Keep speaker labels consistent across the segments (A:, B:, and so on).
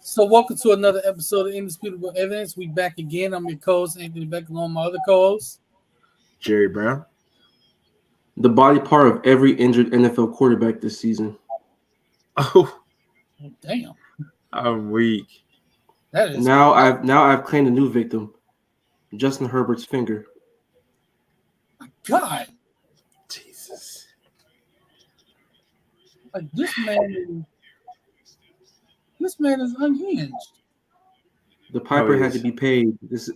A: So, welcome to another episode of Indisputable Evidence. We back again. I'm your co-host Anthony Beck, along with my other co-host
B: Jerry Brown. The body part of every injured NFL quarterback this season.
C: Oh,
A: damn,
C: I'm weak.
A: that is
B: Now I've claimed a new victim, Justin Herbert's finger.
A: God.
C: Jesus.
A: Like this man is unhinged.
B: The piper
C: he
B: had
C: is.
B: to be paid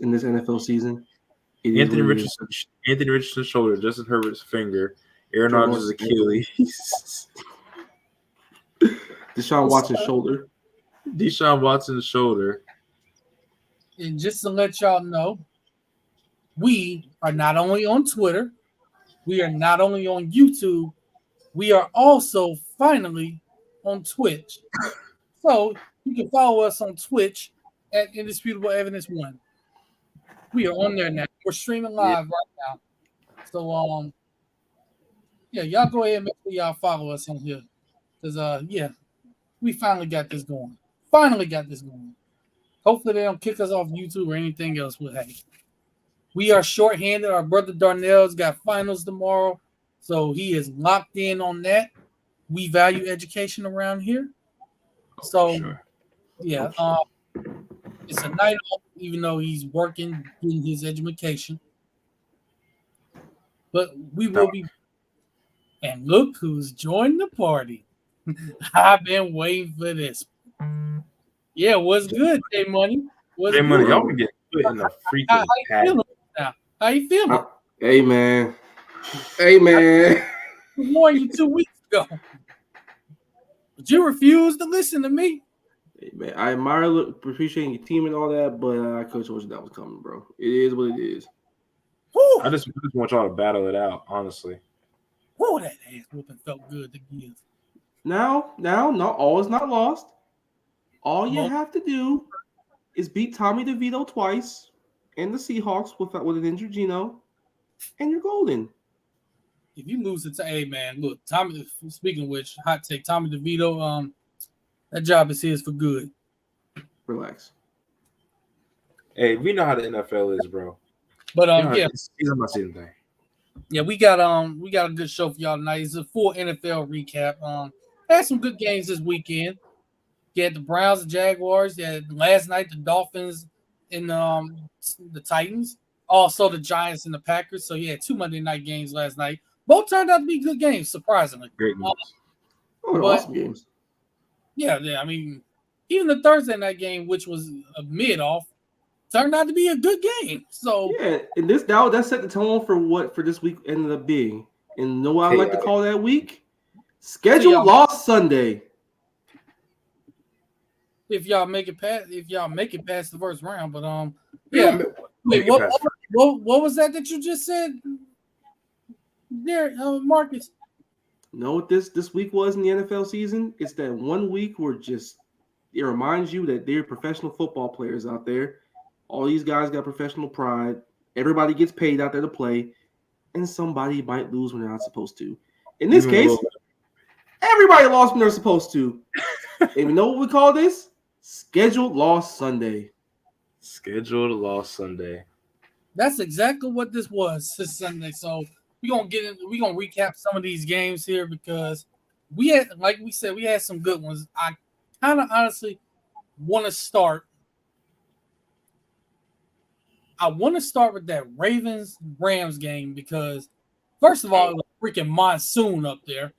B: in this NFL season. It is
C: Anthony
B: what it is.
C: Richardson's shoulder, Justin Herbert's finger, Aaron
B: Trevor
C: Rodgers'
B: Lawrence's
C: Achilles,
B: Deshaun Watson's shoulder.
C: Deshaun Watson's shoulder.
A: And just to let y'all know, we are not only on Twitter, we are not only on YouTube, we are also finally on Twitch. So you can follow us on Twitch at Indisputable Evidence 1. We are on there now. We're streaming live right now. So yeah, y'all go ahead and make sure y'all follow us on here. Because we finally got this going. Hopefully they don't kick us off YouTube or anything else. But hey, we are shorthanded. Our brother Darnell's got finals tomorrow, so he is locked in on that. We value education around here. So
C: Sure.
A: yeah, it's a night off, even though he's working, getting his education. But we will be. And look who's joined the party. I've been waiting for this. Yeah, what's good, J Money?
C: Hey, money, y'all can get put in a
A: How
C: freaking
A: you
C: pack.
A: feeling now? How you feeling?
B: Hey man. I
A: warned you 2 weeks ago. But you refused to listen to me.
B: Hey, man, I appreciating your team and all that, but I could have told you that was coming, bro. It is what it is.
A: Whew.
C: I just want y'all to battle it out, honestly.
A: Whoa, that ass whooping felt good to give.
B: Now, not all is not lost. All you
A: Well-
B: have to do is beat Tommy DeVito twice and the Seahawks with an injured Geno, and you're golden.
A: If you lose it to man, look, Tommy. Speaking of which, hot take, Tommy DeVito. That job is his for good.
B: Relax.
C: Hey, we know how the NFL is, bro.
A: But
C: He's on my season thing.
A: yeah, we got a good show for y'all tonight. It's a full NFL recap. Had some good games this weekend. You had the Browns, the Jaguars. You had last night the Dolphins and the Titans. Also the Giants and the Packers. So you had 2 Monday night games last night. Both turned out to be good games, surprisingly.
C: Great news.
B: They're awesome games.
A: Yeah. I mean, even the Thursday night game, which was a mid-off, turned out to be a good game. So
B: Yeah, and that set the tone for this week ended up being. And you know what I like to call that week? Schedule lost Sunday.
A: if y'all make it past the first round, but yeah. Wait, what was that you just said there, Marcus?
B: Know what this week was in the NFL season? It's that 1 week where it reminds you that they're professional football players out there. All these guys got professional pride. Everybody gets paid out there to play, and somebody might lose when they're not supposed to. In this case, everybody lost when they're supposed to. And you know what we call this? Scheduled loss Sunday.
C: Scheduled loss Sunday.
A: That's exactly what this was this Sunday. So we're gonna recap some of these games here because we had, like we said, we had some good ones. I kind of honestly want to start. I want to start with that Ravens-Rams game because, first of all, it was a freaking monsoon up there.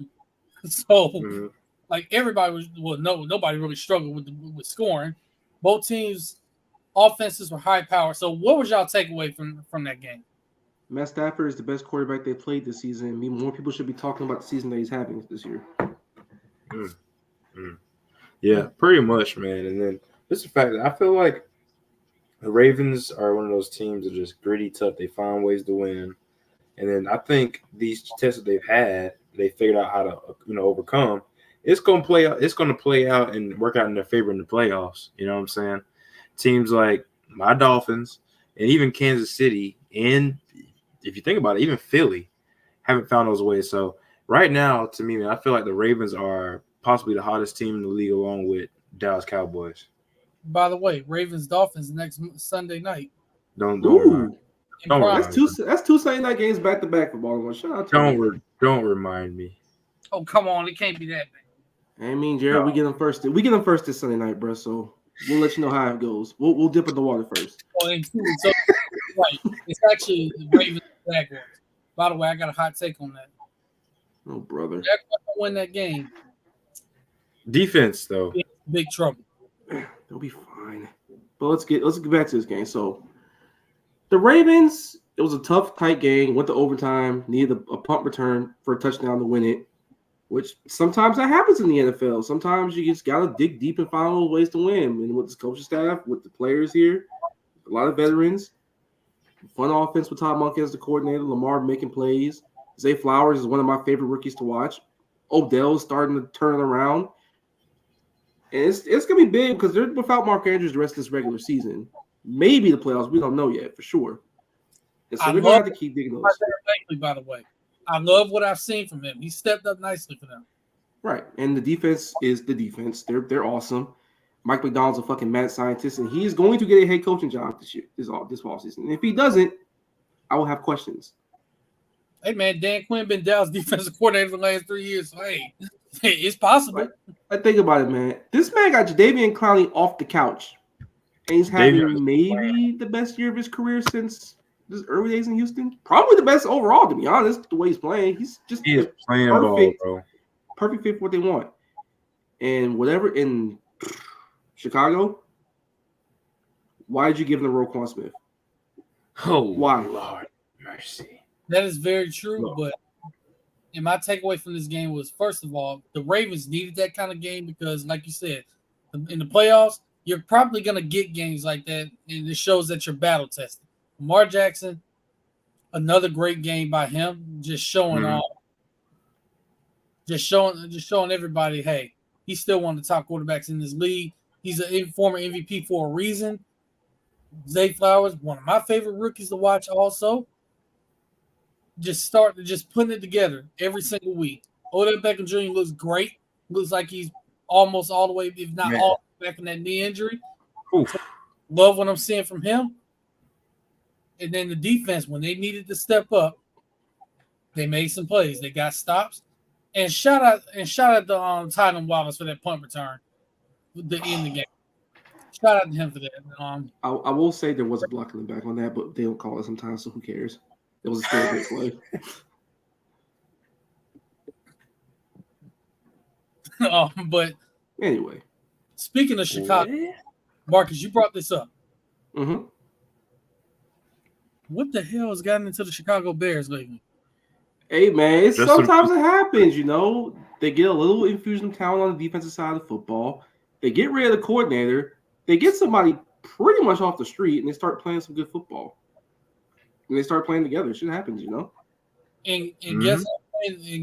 A: So, like everybody nobody really struggled with scoring. Both teams' offenses were high power. So, what was y'all takeaway from that game?
B: Matt Stafford is the best quarterback they played this season. More people should be talking about the season that he's having this year.
C: Yeah, pretty much, man. And then just the fact that I feel like the Ravens are one of those teams that are just gritty, tough. They find ways to win. And then I think these tests that they've had, they figured out how to, overcome. It's going to play out. It's going to play out and work out in their favor in the playoffs. You know what I'm saying? Teams like my Dolphins and even Kansas City, and if you think about it, even Philly haven't found those ways. So right now, to me, man, I feel like the Ravens are possibly the hottest team in the league, along with Dallas Cowboys.
A: By the way, Ravens Dolphins next Sunday night.
C: Don't
B: Ooh,
A: In
C: Don't
A: prime.
C: remind
B: that's two Sunday night games back to back for Baltimore. Shout out to you.
C: don't remind me.
A: Oh, come on. It can't be that bad.
B: I mean, Jared, we get them first. We get them first this Sunday night, bro. So we'll let you know how it goes. We'll dip in the water first.
A: Oh, and two, so, right. It's actually the Ravens Jaguars. By the way, I got a hot take on that.
B: Oh, brother.
A: Jaguars don't win that game.
C: Defense, though.
A: Big trouble.
B: They'll be fine. But let's get back to this game. So the Ravens, it was a tough, tight game. Went to overtime. Needed a punt return for a touchdown to win it. Which sometimes that happens in the NFL. Sometimes you just gotta dig deep and find little ways to win. And with this coaching staff, with the players here, a lot of veterans, fun offense with Todd Monken as the coordinator, Lamar making plays. Zay Flowers is one of my favorite rookies to watch. Odell's starting to turn it around. And it's gonna be big because they're without Mark Andrews the rest of this regular season. Maybe the playoffs, we don't know yet for sure. And so they're gonna have to keep digging those.
A: By the way, I love what I've seen from him. He stepped up nicely for them.
B: Right, and the defense is the defense. They're awesome. Mike McDonald's a fucking mad scientist, and he's going to get a head coaching job this offseason. And if he doesn't, I will have questions.
A: Hey man, Dan Quinn been Dallas defensive coordinator for the last 3 years. So hey, it's possible.
B: Right. I think about it, man. This man got Jadeveon Clowney off the couch, and he's having maybe the best year of his career since his early days in Houston. Probably the best overall, to be honest. The way he's playing, he is
C: playing ball, bro.
B: Perfect fit for what they want. And whatever in Chicago, why did you give them Roquan Smith?
C: Oh,
B: why?
C: Lord mercy.
A: That is very true,
B: No.
A: but and my takeaway from this game was, first of all, the Ravens needed that kind of game because, like you said, in the playoffs, you're probably going to get games like that, and it shows that you're battle tested. Lamar Jackson, another great game by him, just showing off, just showing everybody, hey, he's still one of the top quarterbacks in this league. He's a former MVP for a reason. Zay Flowers, one of my favorite rookies to watch also. Just putting it together every single week. Odell Beckham Jr. looks great. Looks like he's almost all the way, if not all back in that knee injury.
C: Oof.
A: Love what I'm seeing from him. And then the defense, when they needed to step up, they made some plays. They got stops. And shout out to Tylan Wallace for that punt return to end the game. Shout out to him for that.
B: I will say there was a block in the back on that, but they don't call it sometimes, so who cares? It was still a great play.
A: But
B: anyway,
A: speaking of Chicago, Marcus, you brought this up.
B: Mm-hmm.
A: What the hell has gotten into the Chicago Bears lately?
B: Hey, man, sometimes it happens, you know. They get a little infusion of talent on the defensive side of the football. They get rid of the coordinator. They get somebody pretty much off the street, and they start playing some good football. And they start playing together. Shit happens, you know.
A: And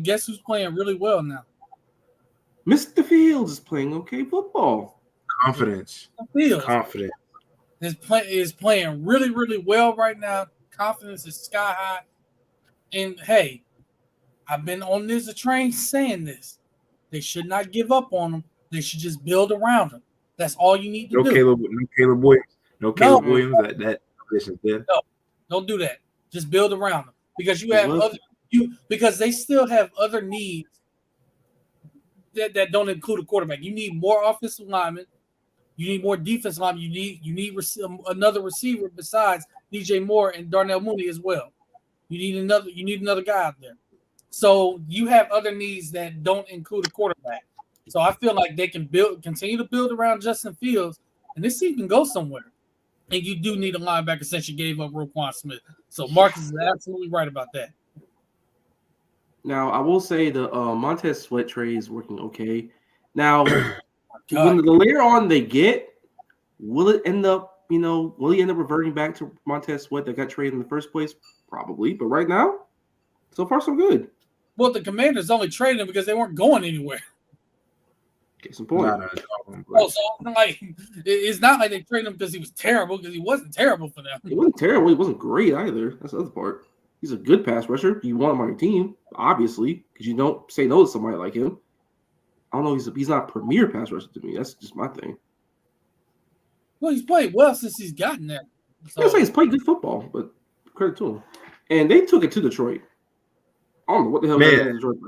A: guess who's playing really well now?
B: Mr. Fields is playing okay football.
C: Confidence.
A: Is playing really, really well right now. Confidence is sky high. And hey, I've been on this train saying this. They should not give up on them. They should just build around them. That's all you need to do.
C: Caleb Williams. No Caleb Williams. That position there.
A: No, don't do that. Just build around them because you have because they still have other needs that don't include a quarterback. You need more offensive linemen. You need more defensive linemen. You need another receiver besides DJ Moore and Darnell Mooney as well. You need another guy out there. So you have other needs that don't include a quarterback. So I feel like they can continue to build around Justin Fields, and this team can go somewhere. And you do need a linebacker since you gave up Roquan Smith. So Marcus is absolutely right about that.
B: Now, I will say the Montez Sweat trade is working okay. Now, when the later on they get, will he end up reverting back to Montez Sweat that got traded in the first place? Probably. But right now, so far so good.
A: Well, the Commanders only traded him because they weren't going anywhere.
B: Case in point.
A: It's not like they traded him because he was terrible, because he wasn't terrible for them.
B: He wasn't terrible. He wasn't great either. That's the other part. He's a good pass rusher. You want him on your team, obviously, because you don't say no to somebody like him. I don't know. He's not a premier pass rusher to me. That's just my thing.
A: Well, he's played well since he's gotten there. So,
B: I say he's played good football, but credit to him. And they took it to Detroit. I don't know what the hell that is in Detroit.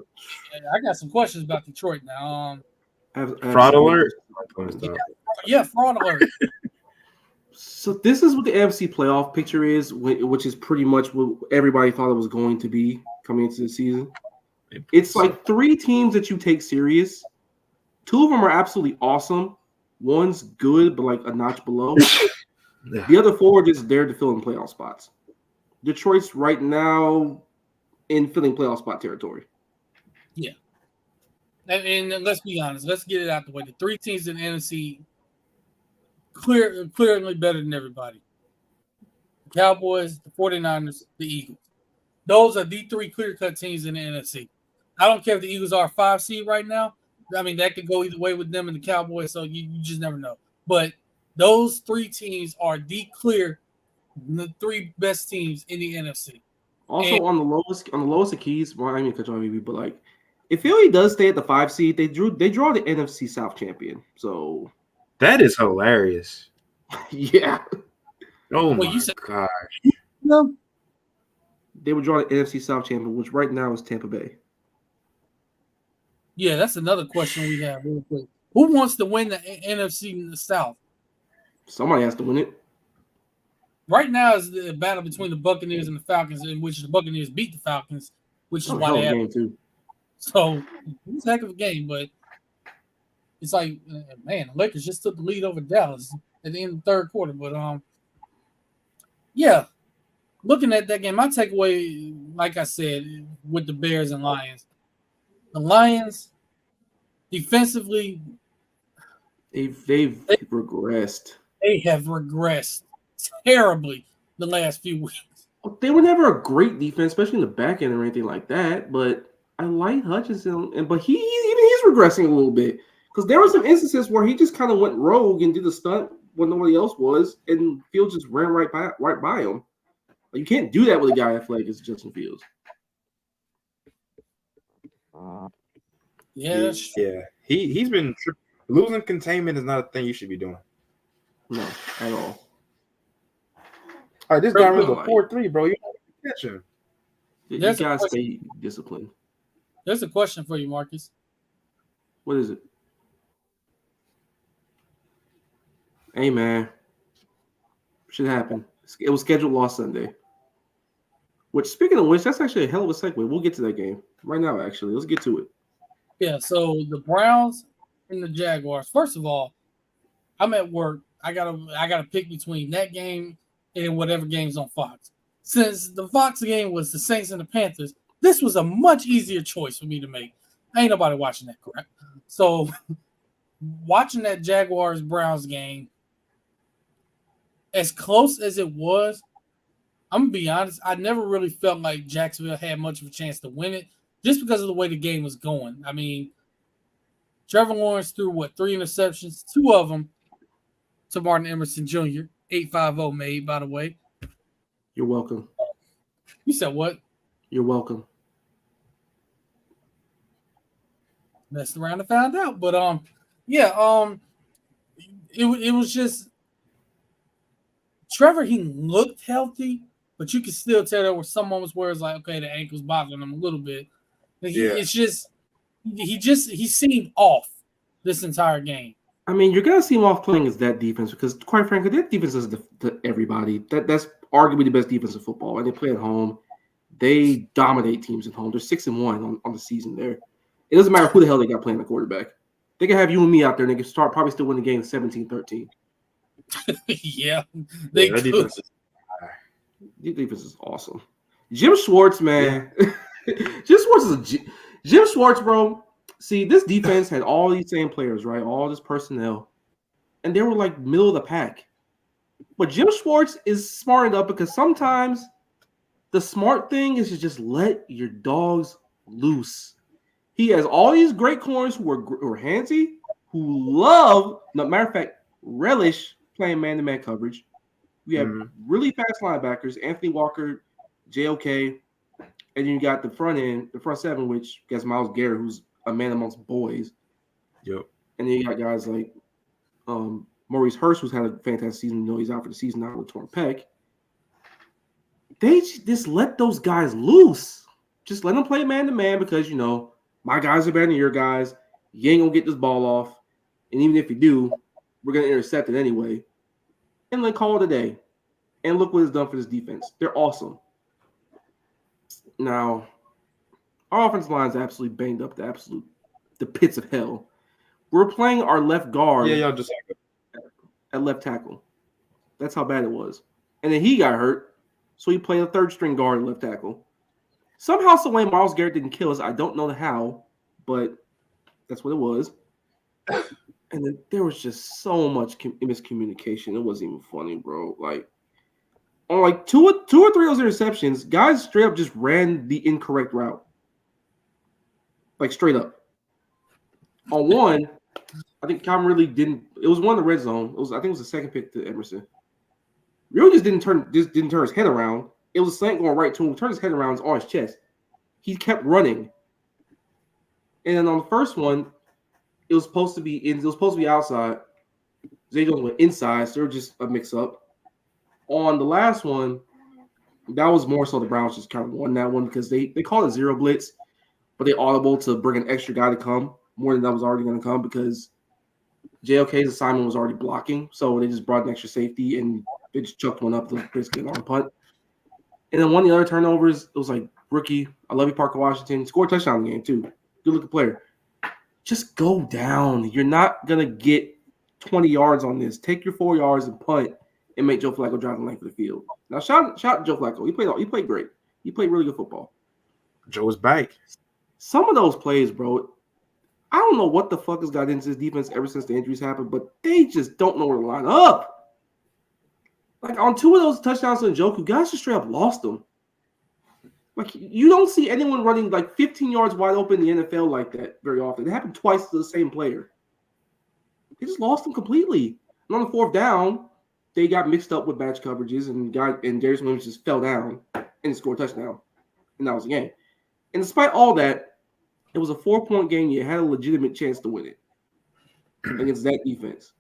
A: I got some questions about Detroit now.
C: Fraud alert.
A: Yeah, fraud alert.
B: So this is what the AFC playoff picture is, which is pretty much what everybody thought it was going to be coming into the season. It's like 3 teams that you take serious. 2 of them are absolutely awesome. One's good, but like a notch below. The other 4 are just there to fill in playoff spots. Detroit's right now in filling playoff spot territory.
A: Yeah. And let's be honest. Let's get it out the way. The 3 teams in the NFC clearly better than everybody. The Cowboys, the 49ers, the Eagles. Those are the 3 clear-cut teams in the NFC. I don't care if the Eagles are a 5 seed right now. I mean, that could go either way with them and the Cowboys, so you just never know. But those 3 teams are the 3 best teams in the NFC.
B: Also, on the lowest of keys, well, I mean, but like, if Philly does stay at the 5 seed, they draw the NFC South champion. So
C: that is hilarious.
B: Yeah.
C: Oh my gosh.
A: No.
B: They would draw the NFC South champion, which right now is Tampa Bay.
A: Yeah, that's another question we have real quick. Who wants to win the NFC in the South?
B: Somebody has to win it.
A: Right now is the battle between the Buccaneers and the Falcons, in which the Buccaneers beat the Falcons, which is why they have
B: game too.
A: So it's a heck of a game, but it's like, man, the Lakers just took the lead over Dallas at the end of the 3rd quarter. But yeah, looking at that game, my takeaway, like I said, with the Bears and Lions, the Lions defensively,
B: they've regressed.
A: They have regressed terribly the last few weeks.
B: They were never a great defense, especially in the back end or anything like that. But I like Hutchinson, but he's regressing a little bit because there were some instances where he just kind of went rogue and did a stunt when nobody else was, and Fields just ran right by him. You can't do that with a guy athletic as Justin Fields.
A: Yeah,
C: he's been losing containment is not a thing you should be doing.
B: No, at all.
C: All right, this guy runs a 4-3, bro. You gotta catch him.
B: You gotta stay disciplined.
A: There's a question for you, Marcus.
B: What is it? Hey, man. Should happen. It was scheduled last Sunday. Which, speaking of which, that's actually a hell of a segue. We'll get to that game right now, actually. Let's get to it.
A: Yeah, so the Browns and the Jaguars. First of all, I'm at work. I gotta pick between that game and whatever game's on Fox. Since the Fox game was the Saints and the Panthers, this was a much easier choice for me to make. Ain't nobody watching that crap. So watching that Jaguars-Browns game, as close as it was, I'm going to be honest, I never really felt like Jacksonville had much of a chance to win it just because of the way the game was going. I mean, Trevor Lawrence threw, 3 interceptions, 2 of them to Martin Emerson Jr., 850 made, by the way.
B: You're welcome.
A: You said what?
B: You're welcome.
A: Messed around and found out. But, it was just Trevor, he looked healthy, but you could still tell there were some moments where it's like, okay, the ankle's bothering him a little bit. It's just he seemed off this entire game.
B: I mean, you're gonna see him off playing as that defense because, quite frankly, that defense is to everybody. That's arguably the best defense in football, and they play at home. They dominate teams at home. They're 6-1 on the season there. It doesn't matter who the hell they got playing the quarterback. They can have you and me out there, and they can probably still win the game 17-13.
A: Yeah, they could.
B: Defense is awesome. Jim Schwartz, man. Jim Schwartz, bro. See, this defense had all these same players, right? All this personnel, and they were like middle of the pack. But Jim Schwartz is smart enough because sometimes the smart thing is to just let your dogs loose. He has all these great corners who are handsy, who matter of fact, relish playing man-to-man coverage. We have really fast linebackers, Anthony Walker, JOK, and then you got the front 7, which gets Myles Garrett, who's a man amongst boys.
C: Yep.
B: And then you got guys like Maurice Hurst, who's had a fantastic season, he's out for the season now with a torn pec. They just let those guys loose. Just let them play man to man because, my guys are better than your guys. You ain't going to get this ball off. And even if you do, we're going to intercept it anyway. And then call it a day. And look what it's done for this defense. They're awesome. Now, our offensive line is absolutely banged up the pits of hell. We're playing our left guard
C: Yeah, y'all just
B: at left tackle. That's how bad it was. And then he got hurt, so he played a third-string guard at left tackle. Somehow, Myles Garrett didn't kill us. I don't know how, but that's what it was. And then there was just so much miscommunication. It wasn't even funny, bro. On two or three of those interceptions, guys straight up just ran the incorrect route. Straight up. On one, I think Calvin really didn't. It was one in the red zone. I think it was the second pick to Emerson. Really just didn't turn his head around. It was a slant going right to him. Turned his head around, it's on his chest. He kept running. And then on the first one, it was supposed to be outside. Zay Jones went inside, so they were just a mix-up. On the last one, that was more so the Browns just kind of won that one because they called it zero blitz, but they audible to bring an extra guy to come more than that was already going to come because JOK's assignment was already blocking, so they just brought an extra safety and they just chucked one up to basically on a punt. And then one of the other turnovers, it was rookie, I love you, Parker Washington, scored a touchdown in the game too. Good looking player. Just go down. You're not going to get 20 yards on this. Take your 4 yards and punt and make Joe Flacco drive the length of the field. Now, shout out Joe Flacco. He played great. He played really good football.
C: Joe's back.
B: Some of those plays, bro, I don't know what the fuck has got into this defense ever since the injuries happened, but they just don't know where to line up. On two of those touchdowns to Njoku, guys just straight up lost them. You don't see anyone running 15 yards wide open in the NFL like that very often. It happened twice to the same player. They just lost them completely. And on the fourth down, they got mixed up with batch coverages, and Darius Williams just fell down and scored a touchdown. And that was the game. And despite all that, it was a 4-point game. You had a legitimate chance to win it against that defense.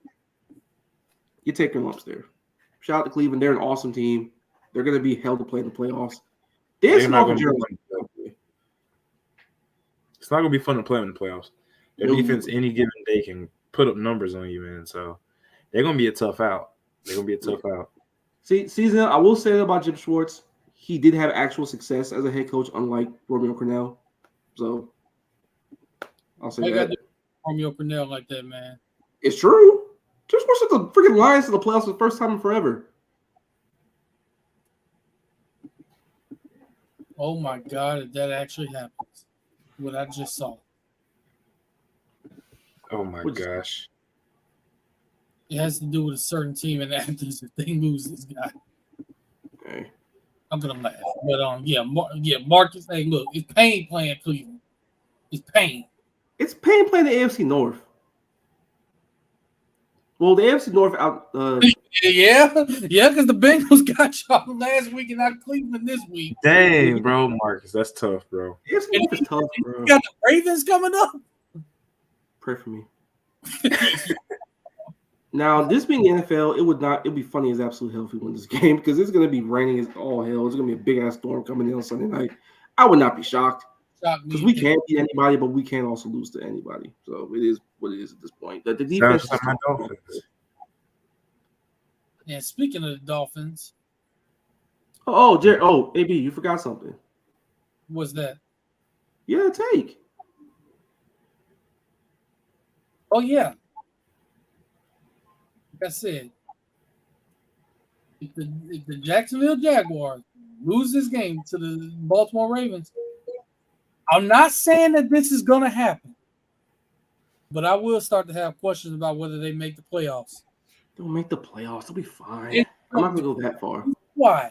B: You're taking lumps there. Shout out to Cleveland. They're an awesome team. They're going to be held to play in the playoffs.
C: It's not going to be fun to play in the playoffs. Their defense any given day can put up numbers on you, man. So they're going to be a tough out. See, season, I will say that about Jim Schwartz. He did have actual success as a head coach, unlike Romeo Crennel. So I'll say that.
A: Romeo Crennel like that, man.
B: It's true. Jim Schwartz took the freaking Lions to the playoffs for the first time in forever.
A: Oh my God, if that actually happens, what I just saw.
C: Oh my gosh.
A: It has to do with a certain team and Athens if they lose this guy.
B: Okay.
A: I'm gonna laugh. But Marcus, hey, look, it's pain playing Cleveland. It's pain.
B: It's pain playing the AFC North. Well, the AFC North out.
A: Yeah, because the Bengals got y'all last week and not Cleveland this week.
C: Dang, bro, Marcus, that's tough, bro.
B: AFC North is tough, bro.
A: You got the Ravens coming up.
B: Pray for me. Now, this being the NFL, it'd be funny as absolute hell if we win this game because it's gonna be raining as all hell. It's gonna be a big ass storm coming in on Sunday night. I would not be shocked. Because we can't beat anybody, but we can't also lose to anybody. So it is what it is at this point. The defense is
C: Dolphins.
A: And speaking of the Dolphins,
B: Jared, AB, you forgot something.
A: what's that?
B: Yeah, take.
A: Oh yeah. Like I said, if the Jacksonville Jaguars lose this game to the Baltimore Ravens, I'm not saying that this is going to happen, but I will start to have questions about whether they make the playoffs.
B: They'll make the playoffs. They'll be fine. I'm not going to go that far.
A: Why?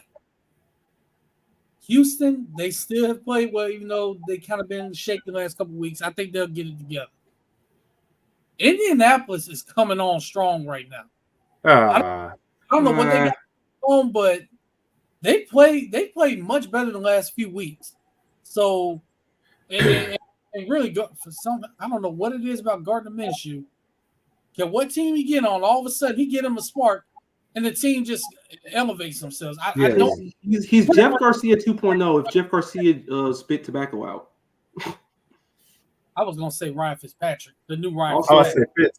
A: Houston, they still have played well, even though they kind of been shaky the last couple of weeks. I think they'll get it together. Indianapolis is coming on strong right now. I don't know what they got on, but they played much better than the last few weeks. So, and really go for some. I don't know what it is about Gardner Minshew. Can what team he get on? All of a sudden, he get him a spark, and the team just elevates themselves. I don't.
B: He's Jeff Garcia 2.0 if Jeff Garcia spit tobacco out.
A: I was gonna say Ryan Fitzpatrick, the new Ryan.
B: Also,
A: Fitzpatrick.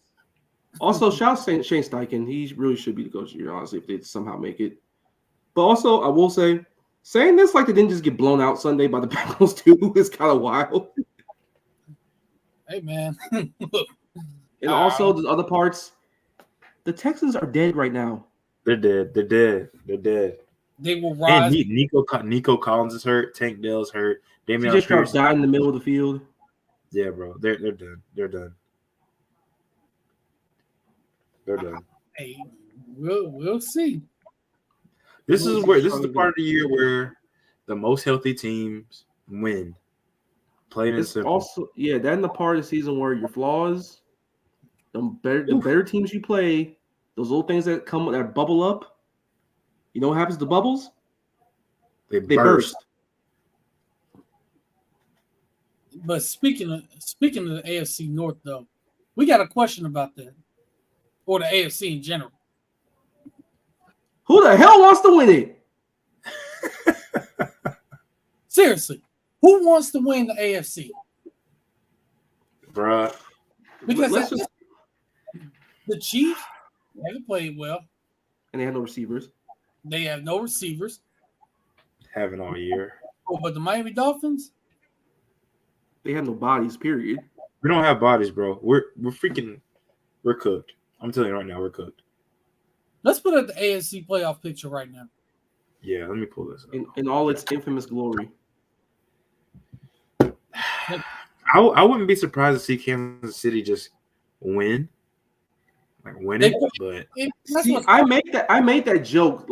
B: Also, shout out Shane Steichen. He really should be the coach of the year, honestly, if they somehow make it. But also, I will say, saying this like they didn't just get blown out Sunday by the Bengals too is kind of wild.
A: Hey man,
B: and also the other parts, the Texans are dead right now.
C: They're dead.
A: They will rise.
C: And Nico Collins is hurt. Tank Dell's hurt.
B: CJ Stroud died in the middle of the field.
C: Yeah, bro. They're done. They're done.
A: Hey, we'll see.
C: This is the part of the year where the most healthy teams win. Plain and simple.
B: Also, that in the part of the season where your flaws, the better teams you play, those little things that bubble up. You know what happens to bubbles? They burst.
A: But speaking of the AFC North, though, we got a question about that, or the AFC in general.
B: Who the hell wants to win it?
A: Seriously, who wants to win the AFC?
C: Bruh.
A: Because the Chiefs haven't played well.
B: And they have no receivers.
A: They have no receivers.
C: Haven't all year.
A: Oh, but the Miami Dolphins?
B: They have no bodies, period.
C: We don't have bodies, bro. We're cooked. I'm telling you right now, we're cooked.
A: Let's put up the AFC playoff picture right now.
C: Yeah, let me pull this up.
B: In all its infamous glory.
C: I wouldn't be surprised to see Kansas City just win. But
B: I made that joke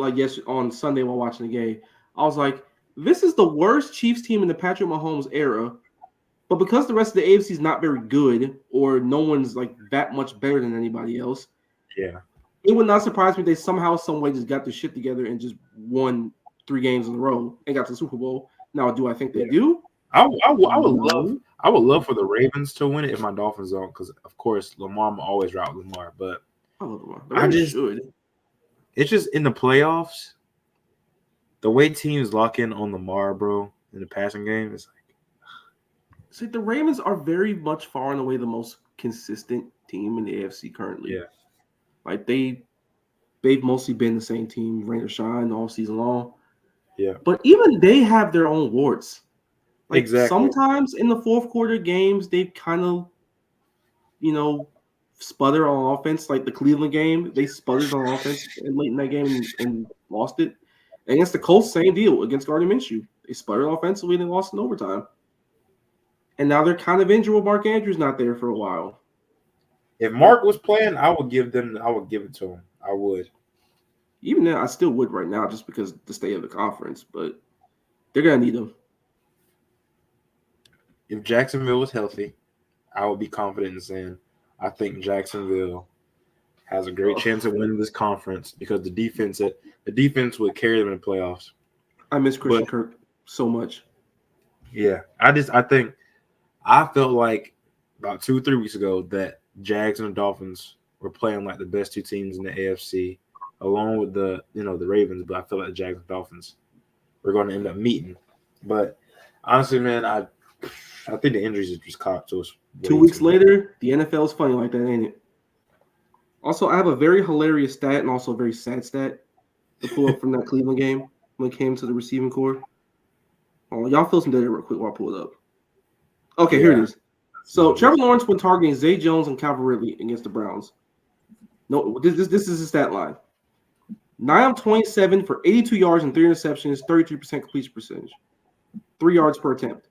B: on Sunday while watching the game. I was like, this is the worst Chiefs team in the Patrick Mahomes era. But because the rest of the AFC is not very good, or no one's that much better than anybody else, it would not surprise me if they somehow, some way just got their shit together and just won 3 games in a row and got to the Super Bowl. Now, do I think they do?
C: I would love for the Ravens to win it if my Dolphins don't, because of course Lamar will always route Lamar. But
B: I love Lamar.
C: It's just in the playoffs, the way teams lock in on Lamar, bro, in the passing game, it's
B: see, the Ravens are very much far and away the most consistent team in the AFC currently.
C: Yeah.
B: They've mostly been the same team, rain or shine, all season long.
C: Yeah.
B: But even they have their own warts.
C: Exactly.
B: Sometimes in the fourth quarter games, they kind of, sputter on offense. Like the Cleveland game, they sputtered on offense late in that game and lost it. Against the Colts, same deal. Against Gardner Minshew, they sputtered offensively and they lost in overtime. And now they're kind of injured with Mark Andrews not there for a while.
C: If Mark was playing, I would give it to him. I would.
B: Even now, I still would right now just because the state of the conference, but they're going to need him.
C: If Jacksonville was healthy, I would be confident in saying I think Jacksonville has a great chance of winning this conference because the defense would carry them in the playoffs.
B: I miss Christian Kirk so much.
C: Yeah, I felt like about 2-3 weeks ago that Jags and the Dolphins were playing like the best 2 teams in the AFC, along with the Ravens. But I feel like the Jags and Dolphins were going to end up meeting. But honestly, man, I think the injuries have just caught to us.
B: 2 weeks later, the NFL is funny like that, ain't it? Also, I have a very hilarious stat and also a very sad stat to pull up from that Cleveland game when it came to the receiving core. Oh, y'all fill some data real quick while I pull it up. Okay, here it is. So Trevor Lawrence when targeting Zay Jones and Calvin Ridley against the Browns. No, this is the stat line. 9 of 27 for 82 yards and 3 interceptions, 33% completion percentage. 3 yards per attempt.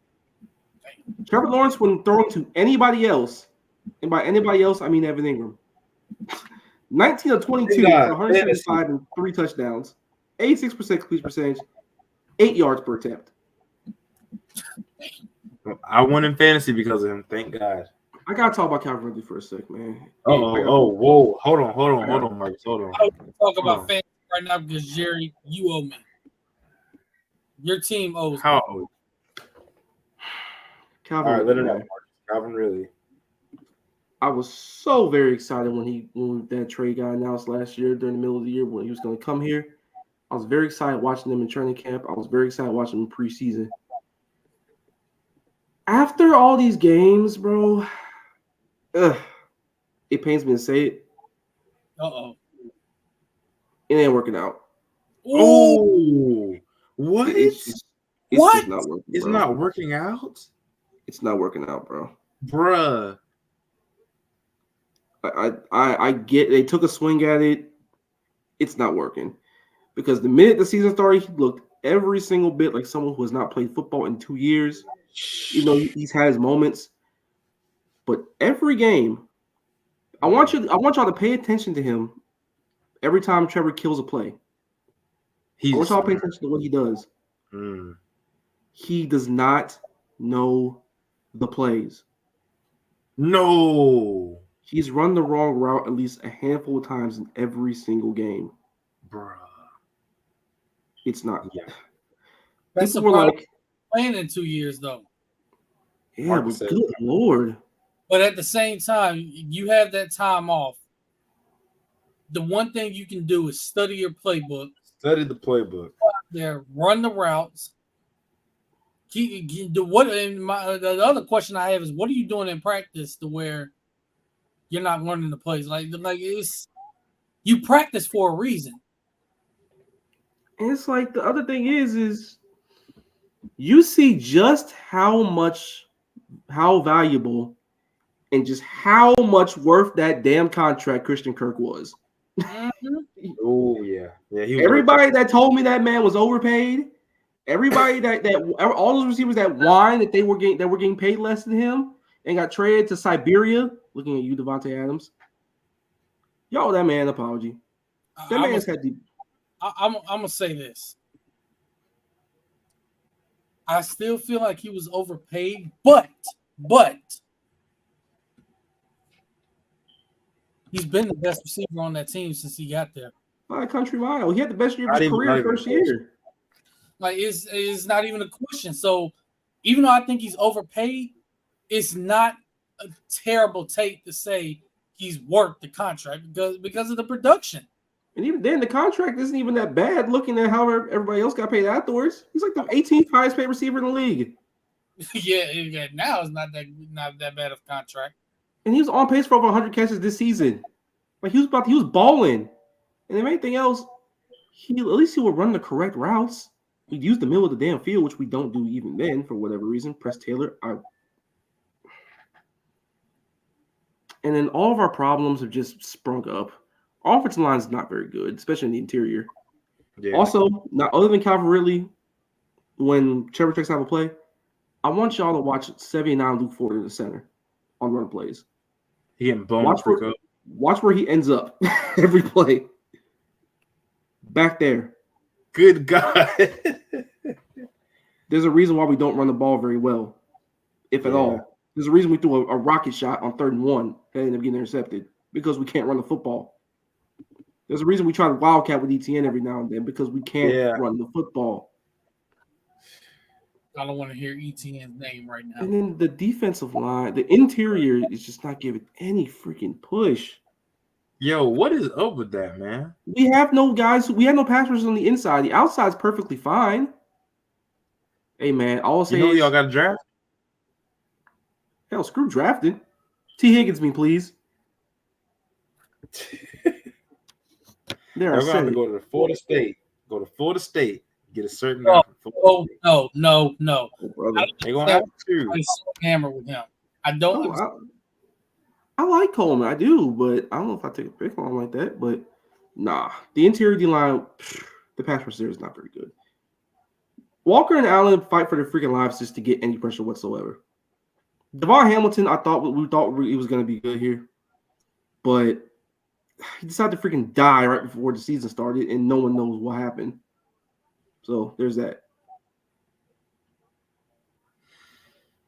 B: Trevor Lawrence when throwing to anybody else, and by anybody else, I mean Evan Ingram. 19 of 22 for 175 and 3 touchdowns, 86% completion percentage, 8 yards per attempt.
C: I won in fantasy because of him. Thank God.
B: I gotta talk about Calvin Ridley for a sec, man.
C: Whoa! Hold on, Marcus. Hold on.
A: I don't talk about fantasy right now because Jerry, you owe me. Your team owes.
C: How?
B: Calvin.
C: All right, let it out. Calvin Ridley.
B: I was so very excited when that trade got announced last year during the middle of the year when he was going to come here. I was very excited watching them in training camp. I was very excited watching them in preseason. After all these games, bro, it pains me to say it.
A: Uh-oh.
B: It ain't working out.
C: Oh, what?
B: It's just not working.
C: It's
B: bro.
C: not working out,
B: It's not working out, bro.
C: bruh.
B: I get they took a swing at it. It's not working because the minute the season started, he looked every single bit like someone who has not played football in 2 years. You know, he's had his moments, but every game, I want y'all to pay attention to him every time Trevor kills a play. I want y'all to pay attention to what he does. He does not know the plays.
C: No,
B: He's run the wrong route at least a handful of times in every single game.
C: bruh.
B: It's not.
C: Yeah.
A: That's
B: People
A: a
B: were
A: problem
B: like,
A: playing in 2 years, though.
B: yeah,
C: Marcus
B: but
C: said
B: good Lord.
A: But at the same time, you have that time off. The one thing you can do is study your playbook.
C: Study the playbook.
A: There, run the routes. The other question I have is, what are you doing in practice to where you're not learning the plays? Like it's you practice for a reason.
B: And it's like the other thing is you see just how valuable and just how much worth that damn contract Christian Kirk was.
A: Mm-hmm.
C: Oh yeah. He was
B: Everybody that told me that man was overpaid, everybody that all those receivers that whined that were getting paid less than him and got traded to Siberia, looking at you, Devontae Adams. Y'all, that man, apology. That man's had the.
A: I'm gonna say this. I still feel like he was overpaid, but he's been the best receiver on that team since he got there.
B: By a country mile. He had the best year of
C: Not
B: his
C: even-
B: career
C: not even
B: first
C: close.
B: year.
A: Like it's not even a question. So even though I think he's overpaid, it's not a terrible take to say he's worth the contract because of the production.
B: And even then, the contract isn't even that bad looking at how everybody else got paid afterwards. He's like the 18th highest paid receiver in the league.
A: yeah, now it's not that bad of a contract.
B: And he was on pace for over 100 catches this season. Like he was balling. And if anything else, at least he would run the correct routes. He'd use the middle of the damn field, which we don't do even then for whatever reason. Press Taylor. And then all of our problems have just sprung up. Our offensive line is not very good, especially in the interior.
C: Yeah.
B: Also, not other than Calvin Ridley, when Trevor takes out a play, I want y'all to watch 79 Luke Ford in the center on run plays.
C: He getting boned.
B: Watch where he ends up every play. Back there.
C: Good God.
B: There's a reason why we don't run the ball very well, if at all. There's a reason we threw a rocket shot on 3rd and 1 that ended up getting intercepted because we can't run the football. There's a reason we try to wildcat with ETN every now and then because we can't run the football.
A: I don't want to hear ETN's name right now.
B: And then the defensive line, the interior is just not giving any freaking push.
C: Yo, what is up with that, man?
B: We have no guys. We have no pass rushers on the inside. The outside's perfectly fine. Hey, man, all I'll say is
C: y'all got to draft?
B: Hell, screw drafting. T. Higgins, me, please. There, I
C: They're going
B: said
C: to
B: it.
C: go to Florida State. Go to Florida State. Get a certain
A: No,
C: guy from Florida State.
A: No.
B: Oh, brother.
C: They're going to have to.
A: I hammer with him. I don't.
B: I like Coleman. I do, but I don't know if I take a pick on him like that. But nah, the interior D-line, the pass rush there is not very good. Walker and Allen fight for their freaking lives just to get any pressure whatsoever. Devon Hamilton, we thought he was going to be good here, but he decided to freaking die right before the season started, and no one knows what happened. So there's that.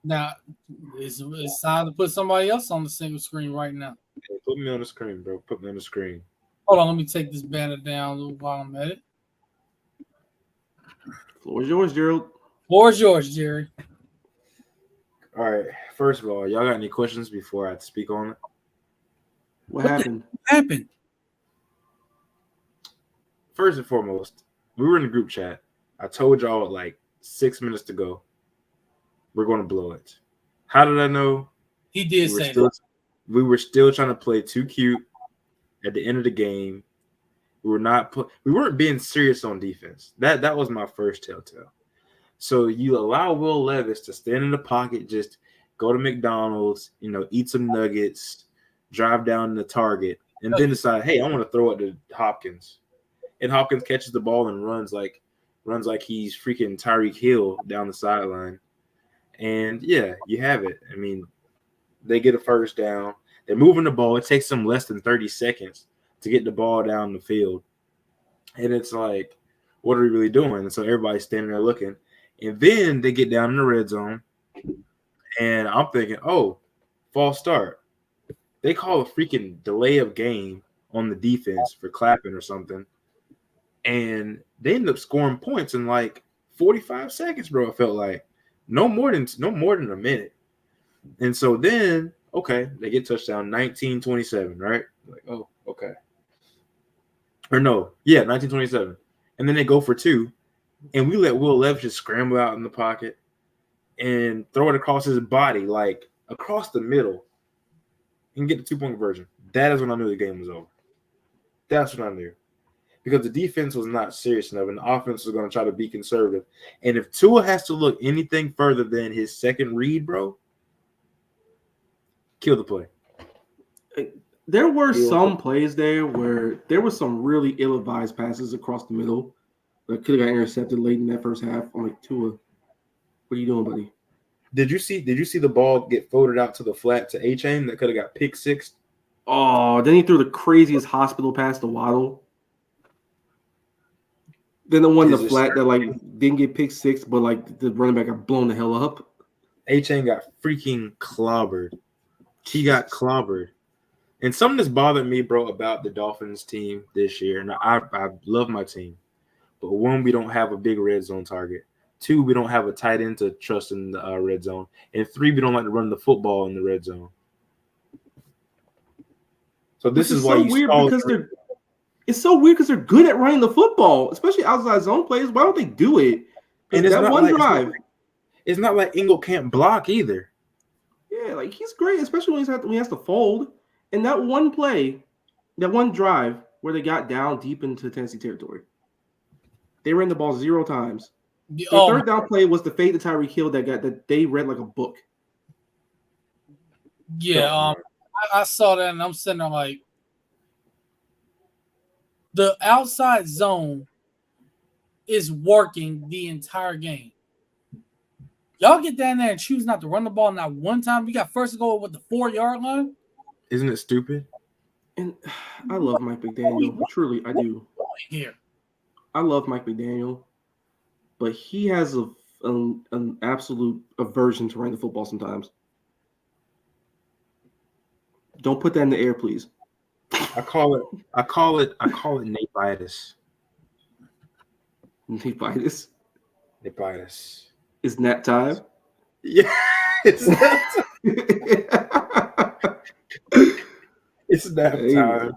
A: Now, it's time to put somebody else on the single screen right now.
C: Hey, put me on the screen, bro. Put me on the screen.
A: Hold on, let me take this banner down while I'm at it.
B: Floor is yours, Gerald.
A: Floor is yours, Jerry.
C: All right. First of all, y'all got any questions before I speak on it?
B: What happened?
A: Happened.
C: First and foremost, we were in the group chat. I told y'all with like 6 minutes to go, we're going to blow it. How did I know?
A: He did say
C: that.
A: that.
C: We were still trying to play too cute at the end of the game. We weren't being serious on defense. That was my first telltale. So you allow Will Levis to stand in the pocket, just go to McDonald's, eat some nuggets, drive down the target, and then decide, hey, I want to throw it to Hopkins. And Hopkins catches the ball and runs like he's freaking Tyreek Hill down the sideline. And yeah, you have it. I mean, they get a first down. They're moving the ball. It takes them less than 30 seconds to get the ball down the field. And it's like, what are we really doing? And so everybody's standing there looking. And then they get down in the red zone. And I'm thinking, oh, false start. They call a freaking delay of game on the defense for clapping or something. And they end up scoring points in like 45 seconds, bro. It felt like no more than a minute. And so then, okay, they get touchdown 19-27, right? Like, oh, okay. Or no, yeah, 19-27. And then they go for 2. And we let Will Levis just scramble out in the pocket and throw it across his body, like across the middle, and get the 2-point conversion. That is when I knew the game was over. That's when I knew. Because the defense was not serious enough, and the offense was going to try to be conservative. And if Tua has to look anything further than his second read, bro, kill the play.
B: There were some plays there where there were some really ill-advised passes across the middle that could have got intercepted late in that first half. I'm like, Tua, what are you doing, buddy?
C: Did you see the ball get floated out to the flat to A-Chain that could have got pick six?
B: Oh, then he threw the craziest hospital pass to Waddle. Then the one in the flat that like didn't get pick six, but like the running back got blown the hell up.
C: A-Chain got freaking clobbered. He got clobbered. And something that's bothered me, bro, about the Dolphins team this year, and I love my team, but 1, we don't have a big red zone target. 2, we don't have a tight end to trust in the red zone. And 3, we don't like to run the football in the red zone. So this is why
B: so
C: you
B: weird because it's so weird because they're good at running the football, especially outside zone plays. Why don't they do it?
C: And it's
B: that one drive.
C: It's not like Ingle can't block either.
B: Yeah, like he's great, especially when he has to fold. And that one play, that one drive where they got down deep into Tennessee territory, they ran the ball 0 times. The third down play was the fade to Tyreek Hill that they read like a book.
A: Yeah, I saw that and I'm sitting there like, the outside zone is working the entire game. Y'all get down there and choose not to run the ball not one time. We got first to go with the 4-yard line.
C: Isn't it stupid?
B: And I love Mike McDaniel. Truly, I do.
A: Here.
B: I love Mike McDaniel, but he has an absolute aversion to running the football sometimes. Don't put that in the air, please.
C: I call it Nate-itis.
B: Nate-itis?
C: Nate-itis.
B: It's nap time?
C: Yeah. It's nap time. It's nap time.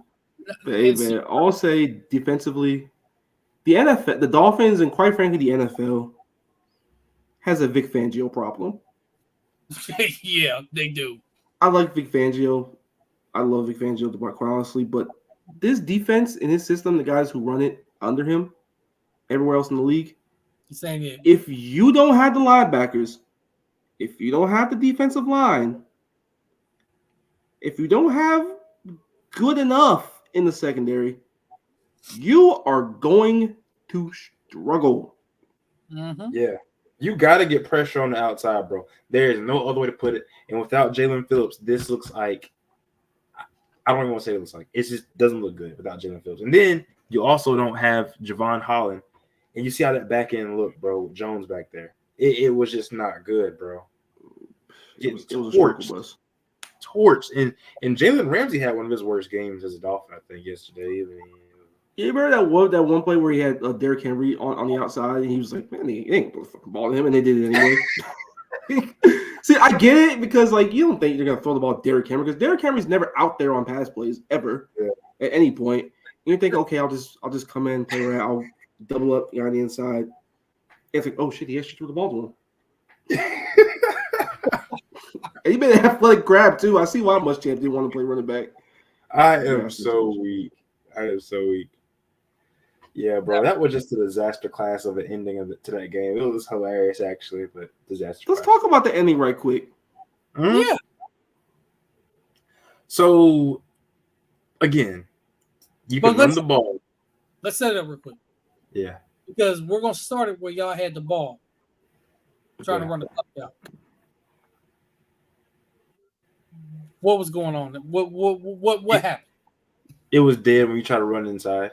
B: Hey, man. I'll say defensively, the NFL, the Dolphins, and quite frankly, the NFL has a Vic Fangio problem.
A: Yeah, they do.
B: I like Vic Fangio. I love Vic Fangio, quite honestly, but this defense in his system, the guys who run it under him, everywhere else in the league, if you don't have the linebackers, if you don't have the defensive line, if you don't have good enough in the secondary, you are going to struggle.
A: Mm-hmm.
C: Yeah. You got to get pressure on the outside, bro. There is no other way to put it. And without Jalen Phillips, this looks like – I don't even want to say it looks like. It just doesn't look good without Jalen Phillips. And then you also don't have Javon Holland. And you see how that back end looked, bro. Jones back there. It was just not good, bro.
B: It was torched.
C: Torched. And Jalen Ramsey had one of his worst games as a Dolphin, I think, yesterday.
B: You remember that one play where he had Derrick Henry on the outside, and he was like, man, they ain't going to fucking ball to him, and they did it anyway. See, I get it because like you don't think you're gonna throw the ball at Derrick Henry because Derrick Henry's never out there on pass plays ever at any point. And you think, okay, I'll just come in, play right, I'll double up on the inside. It's like, oh shit, he actually threw the ball to him. And he made an athletic grab too. I see why Muschamp didn't want to play running back.
C: I am so weak. Yeah, bro, that was just a disaster class of an ending to that game. It was hilarious, actually, but disaster.
B: Let's talk about the ending right quick.
C: Mm-hmm. Yeah. So, again, you can run the ball.
A: Let's set it up real quick.
C: Yeah.
A: Because we're going to start it where y'all had the ball. Trying to run the clock out. What was going on? What happened?
C: It was dead when you try to run inside.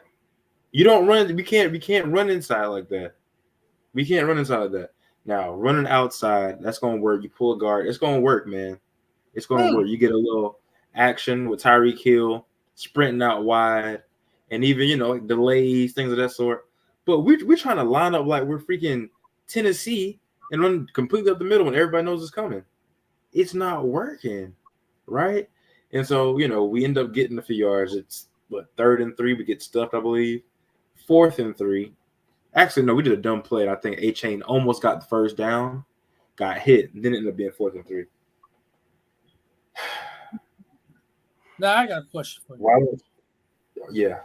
C: You don't run. We can't run inside like that. We can't run inside like that. Now, running outside, that's going to work. You pull a guard. It's going to work, man. It's going to work. You get a little action with Tyreek Hill sprinting out wide and even, delays, things of that sort. But we're trying to line up like we're freaking Tennessee and run completely up the middle when everybody knows it's coming. It's not working, right? And so, we end up getting a few yards. It's, 3rd and 3. We get stuffed, I believe. 4th and 3. Actually, no, we did a dumb play. And I think A-Chain almost got the first down, got hit, and then it ended up being 4th and 3.
A: Now, I got a question for you.
C: Yeah.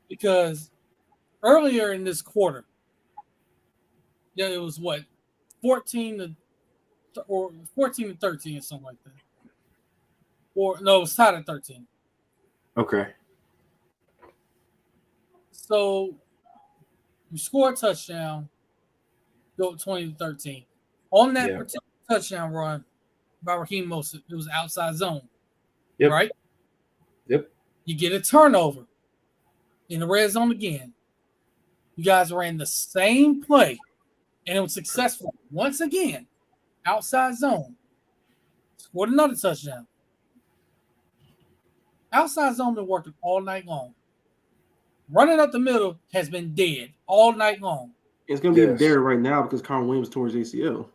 A: Because earlier in this quarter, it was 14 to 13 or something like that. Or no, it was tied at 13.
C: Okay.
A: So you score a touchdown, go 20 to 13. On that particular touchdown run by Raheem Mostert, it was outside zone.
C: Yep.
A: Right?
C: Yep.
A: You get a turnover in the red zone again. You guys ran the same play, and it was successful once again. Outside zone. Scored another touchdown. Outside zone been working all night long. Running up the middle has been dead all night long.
B: It's going to be there right now because Kyren Williams tore his ACL.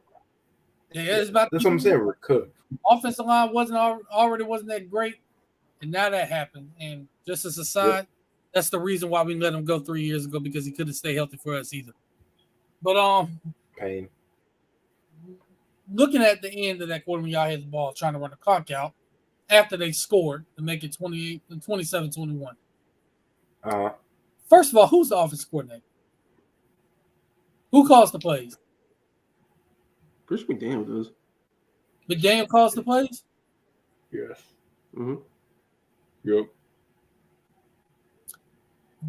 A: Yeah, it's about.
C: That's what I'm saying. We're cooked.
A: Offensive line wasn't that great, and now that happened. And just as a side, that's the reason why we let him go 3 years ago because he couldn't stay healthy for us either. But
C: pain.
A: Looking at the end of that quarter when y'all had the ball trying to run the clock out after they scored to make it 27-21. First of all, who's the offensive coordinator? Who calls the plays?
B: Chris McDaniel does.
A: McDaniel calls the plays?
C: Yes.
B: Mm-hmm.
C: Yep.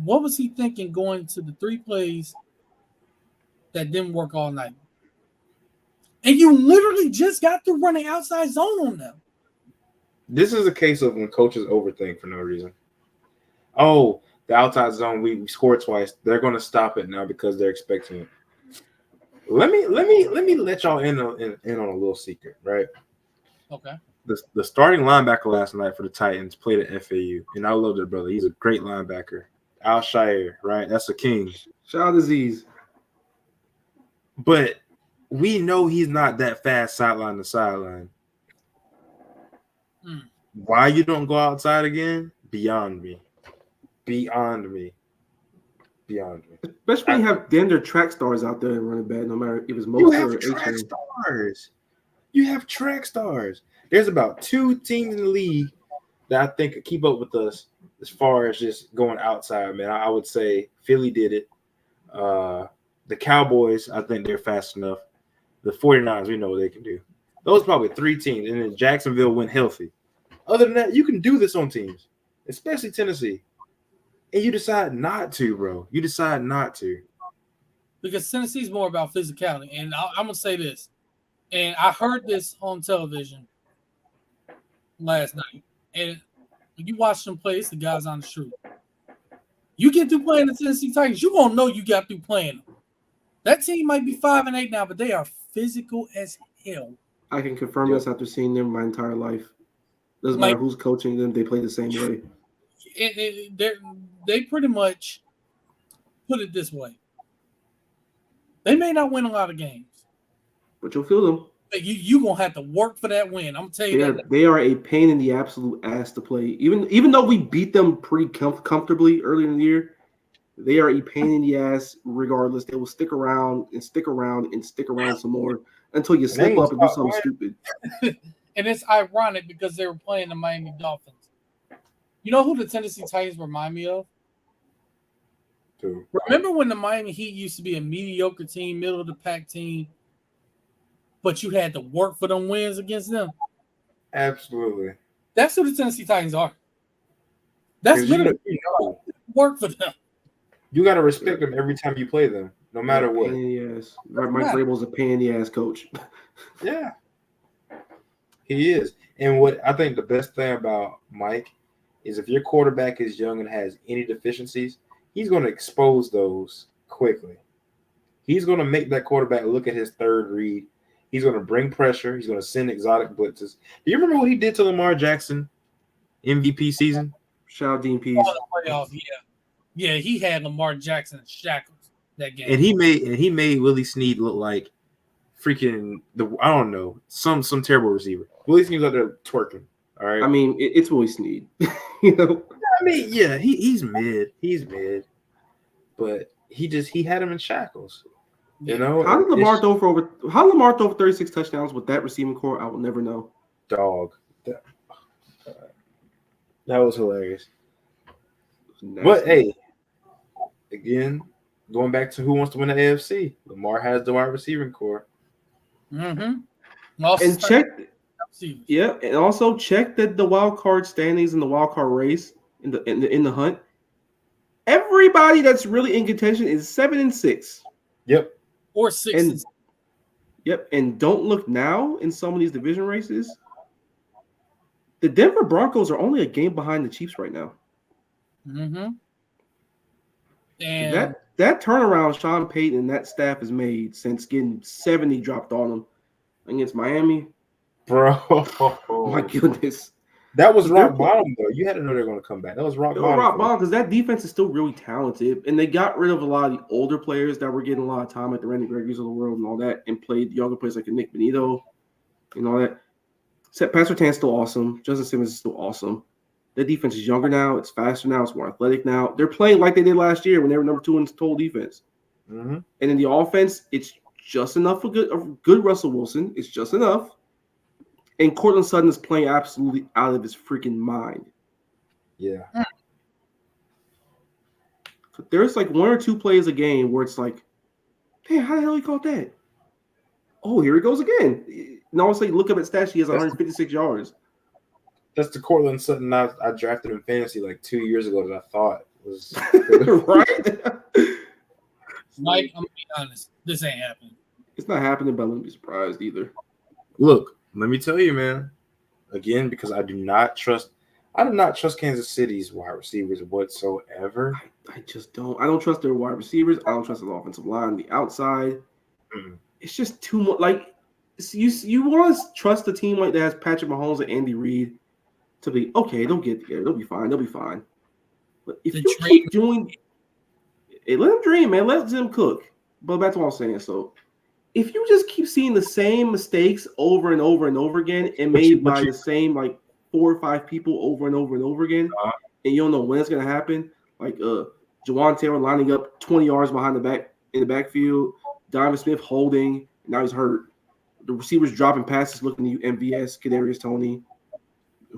A: What was he thinking going to the 3 plays that didn't work all night? And you literally just got through running outside zone on them.
C: This is a case of when coaches overthink for no reason. Oh, the outside zone, we scored twice. They're going to stop it now because they're expecting it. Let me let y'all in on a little secret, right?
A: Okay.
C: The starting linebacker last night for the Titans played at FAU, and I love that brother. He's a great linebacker. Al Shire, right? That's a king.
B: Shout out Aziz.
C: But we know he's not that fast sideline to sideline. Why you don't go outside again? Beyond me.
B: Especially when you have damn track stars out there and running back, no matter if it's Mostert or
C: track stars. You have track stars. There's about 2 teams in the league that I think could keep up with us as far as just going outside, man. I would say Philly did it. The Cowboys, I think they're fast enough. The 49ers, we know what they can do. Those are probably 3 teams. And then Jacksonville went healthy. Other than that, you can do this on teams, especially Tennessee. And you decide not to, bro. You decide not to.
A: Because Tennessee's more about physicality. And I'm going to say this. And I heard this on television last night. And when you watch them play, it's the guys on the street. You get through playing the Tennessee Titans, you're going to know you got through playing them. That team might be 5-8 now, but they are physical as hell.
B: I can confirm this after seeing them my entire life. Doesn't matter who's coaching them, they play the same way.
A: They pretty much put it this way. They may not win a lot of games.
B: But you'll feel them.
A: You gonna have to work for that win. I'm gonna tell you that.
B: They are a pain in the absolute ass to play. Even though we beat them pretty comfortably early in the year, they are a pain in the ass. Regardless, they will stick around and stick around and stick around some more until you slip up and do something stupid.
A: And it's ironic because they were playing the Miami Dolphins. You know who the Tennessee Titans remind me of?
C: Too.
A: Remember when the Miami Heat used to be a mediocre team, middle of the pack team, but you had to work for them wins against them?
C: Absolutely.
A: That's who the Tennessee Titans are. That's literally work for them.
C: You got to respect them every time you play them, no matter what.
B: Yes, Mike Vrabel's a pain in the ass coach.
C: Yeah, he is. And what I think the best thing about Mike is if your quarterback is young and has any deficiencies, he's going to expose those quickly. He's going to make that quarterback look at his third read. He's going to bring pressure. He's going to send exotic blitzes. Do you remember what he did to Lamar Jackson MVP season?
B: Shout out Dean Pease.
A: Playoffs, yeah, he had Lamar Jackson in shackles that game.
C: And he made Willie Snead look like freaking I don't know, some terrible receiver. Willie Snead's out there twerking. All right.
B: I mean, it's Willie Snead. You know.
C: I mean, yeah, he's mid. He's mid. But he had him in shackles. You know,
B: how did Lamar throw for 36 touchdowns with that receiving core? I will never know.
C: Dog. That was hilarious. But hey, again, going back to who wants to win the AFC, Lamar has the wide receiving core.
A: Mm-hmm.
B: And check, and also check that the wild card standings in the wild card race in the hunt. Everybody that's really in contention is 7-6.
C: Yep.
A: Or 6.
B: Yep. And don't look now in some of these division races. The Denver Broncos are only a game behind the Chiefs right now.
A: Mm-hmm. And
B: that turnaround Sean Payton and that staff has made since getting 70 dropped on them against Miami.
C: Bro.
B: My goodness.
C: That was rock bottom, though. You had to know they were going to come back. That was rock bottom.
B: Rock bottom because that defense is still really talented. And they got rid of a lot of the older players that were getting a lot of time, like the Randy Gregory's of the world and all that, and played younger players like Nick Benito and all that. Pat Surtain's still awesome. Justin Simmons is still awesome. The defense is younger now. It's faster now. It's more athletic now. They're playing like they did last year when they were number 2 in total defense.
C: Mm-hmm.
B: And in the offense, it's just enough for good Russell Wilson. It's just enough. And Cortland Sutton is playing absolutely out of his freaking mind.
C: Yeah.
B: There's like 1 or 2 plays a game where it's like, hey, how the hell he caught that? Oh, here he goes again. And all of a sudden, you look up at stats, he has 156 yards.
C: That's the Cortland Sutton I drafted in fantasy like 2 years ago that I thought was
B: right.
A: Mike, I'm gonna be honest. This ain't happening.
B: It's not happening, but I wouldn't be surprised either.
C: Look, let me tell you, man. Again, because I do not trust Kansas City's wide receivers whatsoever.
B: I just don't. I don't trust their wide receivers. I don't trust their offensive line, the outside.
C: Mm-hmm.
B: It's just too much. Like you want to trust a team like that has Patrick Mahomes and Andy Reid to be okay. They'll get together. They'll be fine. They'll be fine. But if you keep doing, let them dream, man. Let them cook. But back to what I'm saying. So if you just keep seeing the same mistakes over and over and over again, and made by the same like 4 or 5 people over and over and over again, and you don't know when it's gonna happen, like Jawan Taylor lining up 20 yards behind in the backfield, Donovan Smith holding, now he's hurt. The receivers dropping passes, looking at MVS, Kadarius Toney,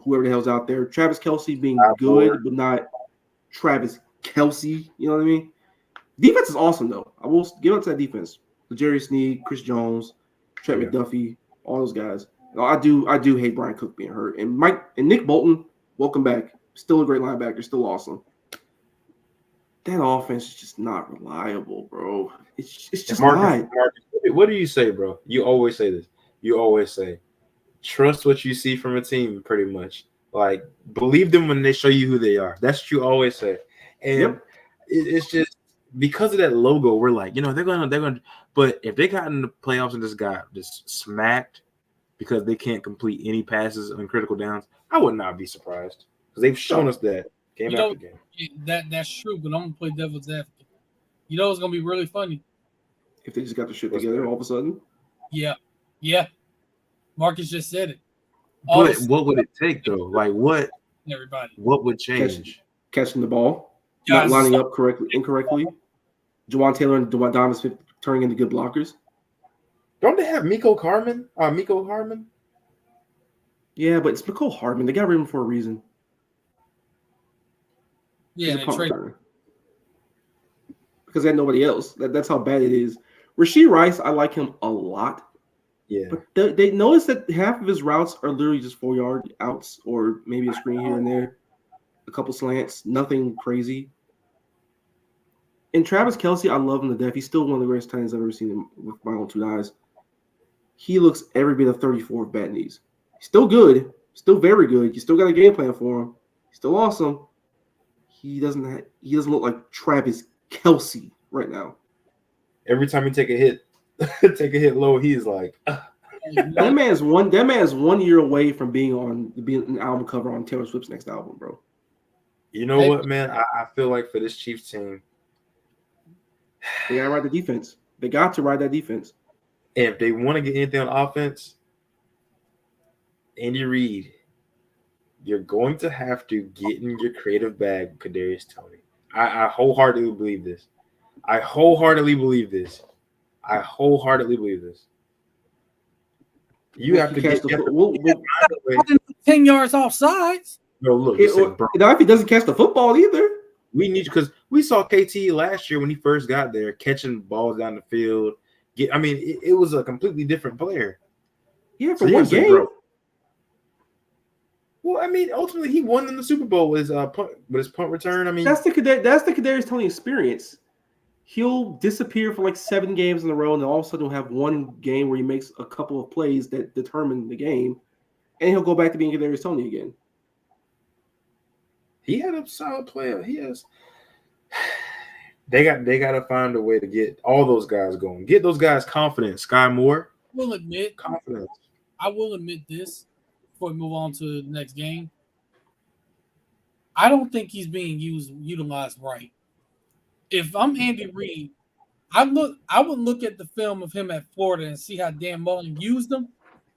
B: whoever the hell's out there. Travis Kelce being good, but not Travis Kelce. You know what I mean? Defense is awesome though. I will give up to that defense. L'Jarius Sneed, Chris Jones, Trent McDuffie, all those guys. I do hate Brian Cook being hurt. And Nick Bolton, welcome back. Still a great linebacker, still awesome. That offense is just not reliable, bro. It's just not.
C: What do you say, bro? You always say this. You always say, trust what you see from a team, pretty much. Like, believe them when they show you who they are. That's what you always say. And it's just because of that logo, we're like, they're gonna. But if they got in the playoffs and just got smacked because they can't complete any passes on critical downs, I would not be surprised because they've shown us that game after game.
A: That's true, but I'm gonna play devil's advocate. You know it's gonna be really funny
B: if they just got the shit together all of a sudden.
A: Yeah. Marcus just said it. All
C: But
A: the-
C: what would it take though? Like what
A: everybody.
C: would change?
B: Catching the ball,
A: Guys,
B: not lining up incorrectly. Juwan Taylor and Donovan Smith turning into good blockers.
C: Don't they have Miko Harmon? Miko Harmon?
B: Yeah, but it's Mecole Hardman. They got rid of him for a reason.
A: Yeah,
B: He's a
A: they
B: punt
A: traded.
B: returner. Because they had nobody else. That's how bad it is. Rasheed Rice, I like him a lot.
C: Yeah.
B: But they notice that half of his routes are literally just 4-yard outs or maybe a screen here and there, a couple slants, nothing crazy. And Travis Kelce, I love him to death. He's still one of the greatest tight ends I've ever seen him with my own two eyes. He looks every bit of 34 with bad knees. He's still good, still very good. You still got a game plan for him. He's still awesome. He doesn't look like Travis Kelce right now.
C: Every time you take a hit, low, he's like,
B: That man's 1 year away from being an album cover on Taylor Swift's next album, bro.
C: you know what, man? I feel like for this Chiefs team,
B: They gotta ride the defense. They got to ride that defense.
C: if they want to get anything on offense, Andy Reid, you're going to have to get in your creative bag with Kadarius Toney. I wholeheartedly believe this. I wholeheartedly believe this. You have to
B: catch
C: get
B: the
C: you have to
B: football.
C: find a way.
A: 10 yards off sides.
C: No, look, listen, bro.
B: Now, if he doesn't catch the football either,
C: We need because we saw KT last year when he first got there catching balls down the field. It was a completely different player.
B: yeah, for one
C: Seriously,
B: game.
C: bro. Well, ultimately he won in the Super Bowl with his punt return.
B: That's the Kadarius Toney experience. He'll disappear for like 7 games in a row, and then all of a sudden he'll have one game where he makes a couple of plays that determine the game, and he'll go back to being Kadarius Toney again.
C: He had a solid player. He has. They got to find a way to get all those guys going. Get those guys confident. Sky Moore,
A: Will admit,
C: confidence.
A: I will admit this before we move on to the next game. I don't think he's being utilized right. If I'm Andy Reid, I would look at the film of him at Florida and see how Dan Mullen used him,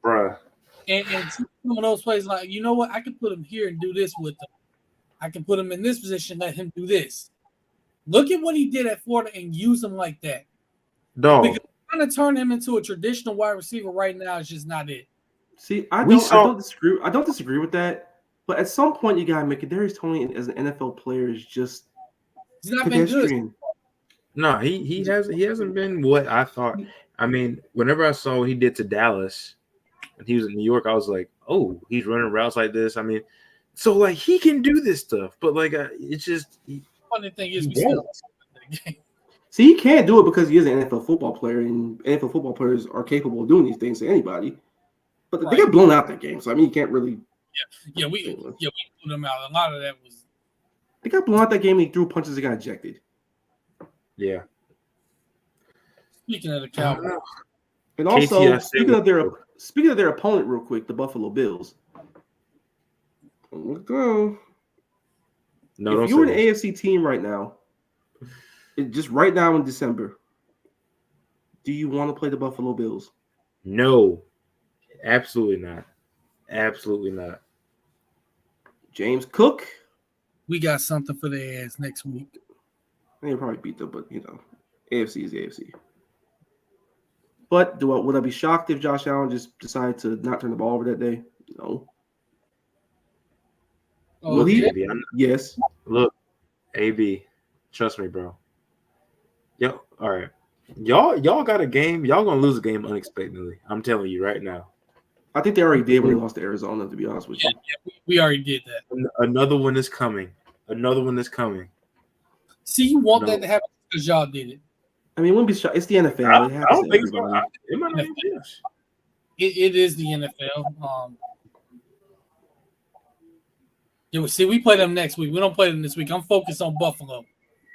C: Bruh.
A: and some of those plays like, you know what, I can put him here and do this with him. I can put him in this position, let him do this. Look at what he did at Florida and use him like that.
C: Dog.
A: Because trying to turn him into a traditional wide receiver right now is just not it.
B: See, I don't disagree. I don't disagree with that. But at some point, you gotta make it. Kadarius Toney as an NFL player is just
A: He's not been good.
B: pedestrian.
C: No, he hasn't been what I thought. Whenever I saw what he did to Dallas when he was in New York, I was like, oh, he's running routes like this. So like he can do this stuff, but like it's just
A: Funny thing is,
C: he
A: we still
C: won't.
B: See, he can't do it because he is an NFL football player, and NFL football players are capable of doing these things to anybody. But they got blown out that game, so you can't really.
A: Yeah, we blew them out. A lot of that was.
B: They got blown out that game. And he threw punches and got ejected.
C: Yeah.
A: Speaking of the Cowboys,
B: And also,
C: KTSA
B: speaking of their opponent, real quick, the Buffalo Bills. Let's go.
C: No,
B: If you're an AFC team right now, just right now in December, do you want to play the Buffalo Bills?
C: No, absolutely not. Absolutely not.
B: James Cook,
A: we got something for their ass next week.
B: they'll probably beat them, but AFC is AFC. But would I be shocked if Josh Allen just decided to not turn the ball over that day? No.
A: Oh,
B: Will he?
C: AB,
B: Yes.
C: Look, AB, trust me, bro. Yo, all right. Y'all got a game. Y'all gonna lose a game unexpectedly. I'm telling you right now.
B: I think they already did when they lost to Arizona, to be honest with you.
A: Yeah, we already did that.
C: Another one is coming.
A: See, you want
C: No.
A: that to happen because y'all did it.
B: I mean, it wouldn't be shocked. It's the NFL.
C: I
B: It happens
C: don't
B: to
C: think it's
B: everybody.
C: it might not be this.
A: It is the NFL. Yeah, see, we play them next week. We don't play them this week. I'm focused on Buffalo.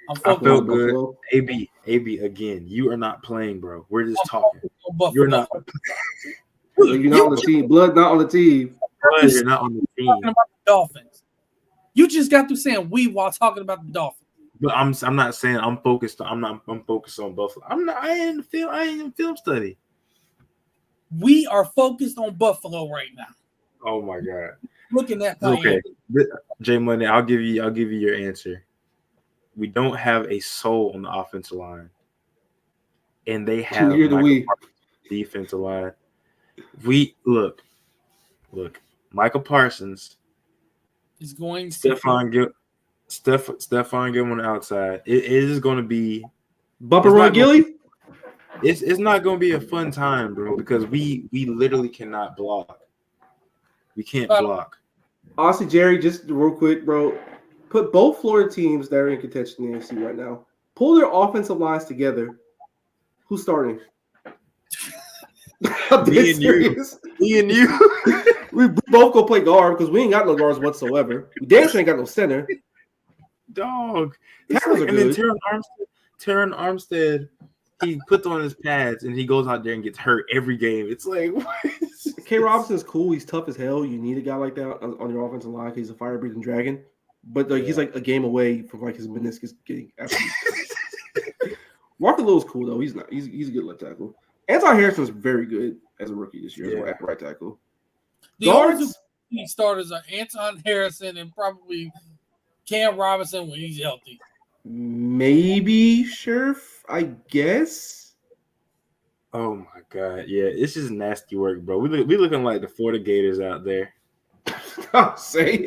A: I'm
C: I
A: focused
C: feel
A: on
C: good.
B: Buffalo.
C: AB again. You are not playing, bro. We're just talking.
A: Buffalo.
C: You're not.
B: You're not on the team. Blood not on the team.
C: You're not on the team.
A: Talking about the Dolphins. You just got through saying we while talking about the Dolphins.
C: But I'm not saying I'm focused. I'm focused on Buffalo. I ain't in film study.
A: We are focused on Buffalo right now.
C: Oh my God.
A: Looking at
C: Okay,
A: Miami.
C: Jay Money, I'll give you your answer. We don't have a soul on the offensive line, and they have
B: Neither do we.
C: defensive line. We look, Michael Parsons,
A: is going
C: Stephon Gilmore on the outside. It is going to be
B: Bumper run Gilly?
C: It's not going to be a fun time, bro, because we literally cannot block. We can't block.
B: Honestly, Jerry, just real quick, bro, put both Florida teams that are in contention in the AFC right now. Pull their offensive lines together. Who's starting?
C: Me and you.
B: We both go play guard because we ain't got no guards whatsoever. We damn sure ain't got no center.
C: Dog.
B: Tackles are
C: and
B: good.
C: then Terron Armstead, he puts on his pads and he goes out there and gets hurt every game. It's like, what?
B: K. Robinson's cool. He's tough as hell. You need a guy like that on your offensive line. He's a fire-breathing dragon. But he's like a game away from like his meniscus getting absolutely. Walker Little's cool though. He's not. He's a good left tackle. Anton Harrison's very good as a rookie this year at right tackle.
A: The only two starters are Anton Harrison and probably Cam Robinson when he's healthy.
B: Maybe Scherf, I guess.
C: Oh my God. Yeah, it's just nasty work, bro. We looking like the Florida Gators out there.
B: I'm saying.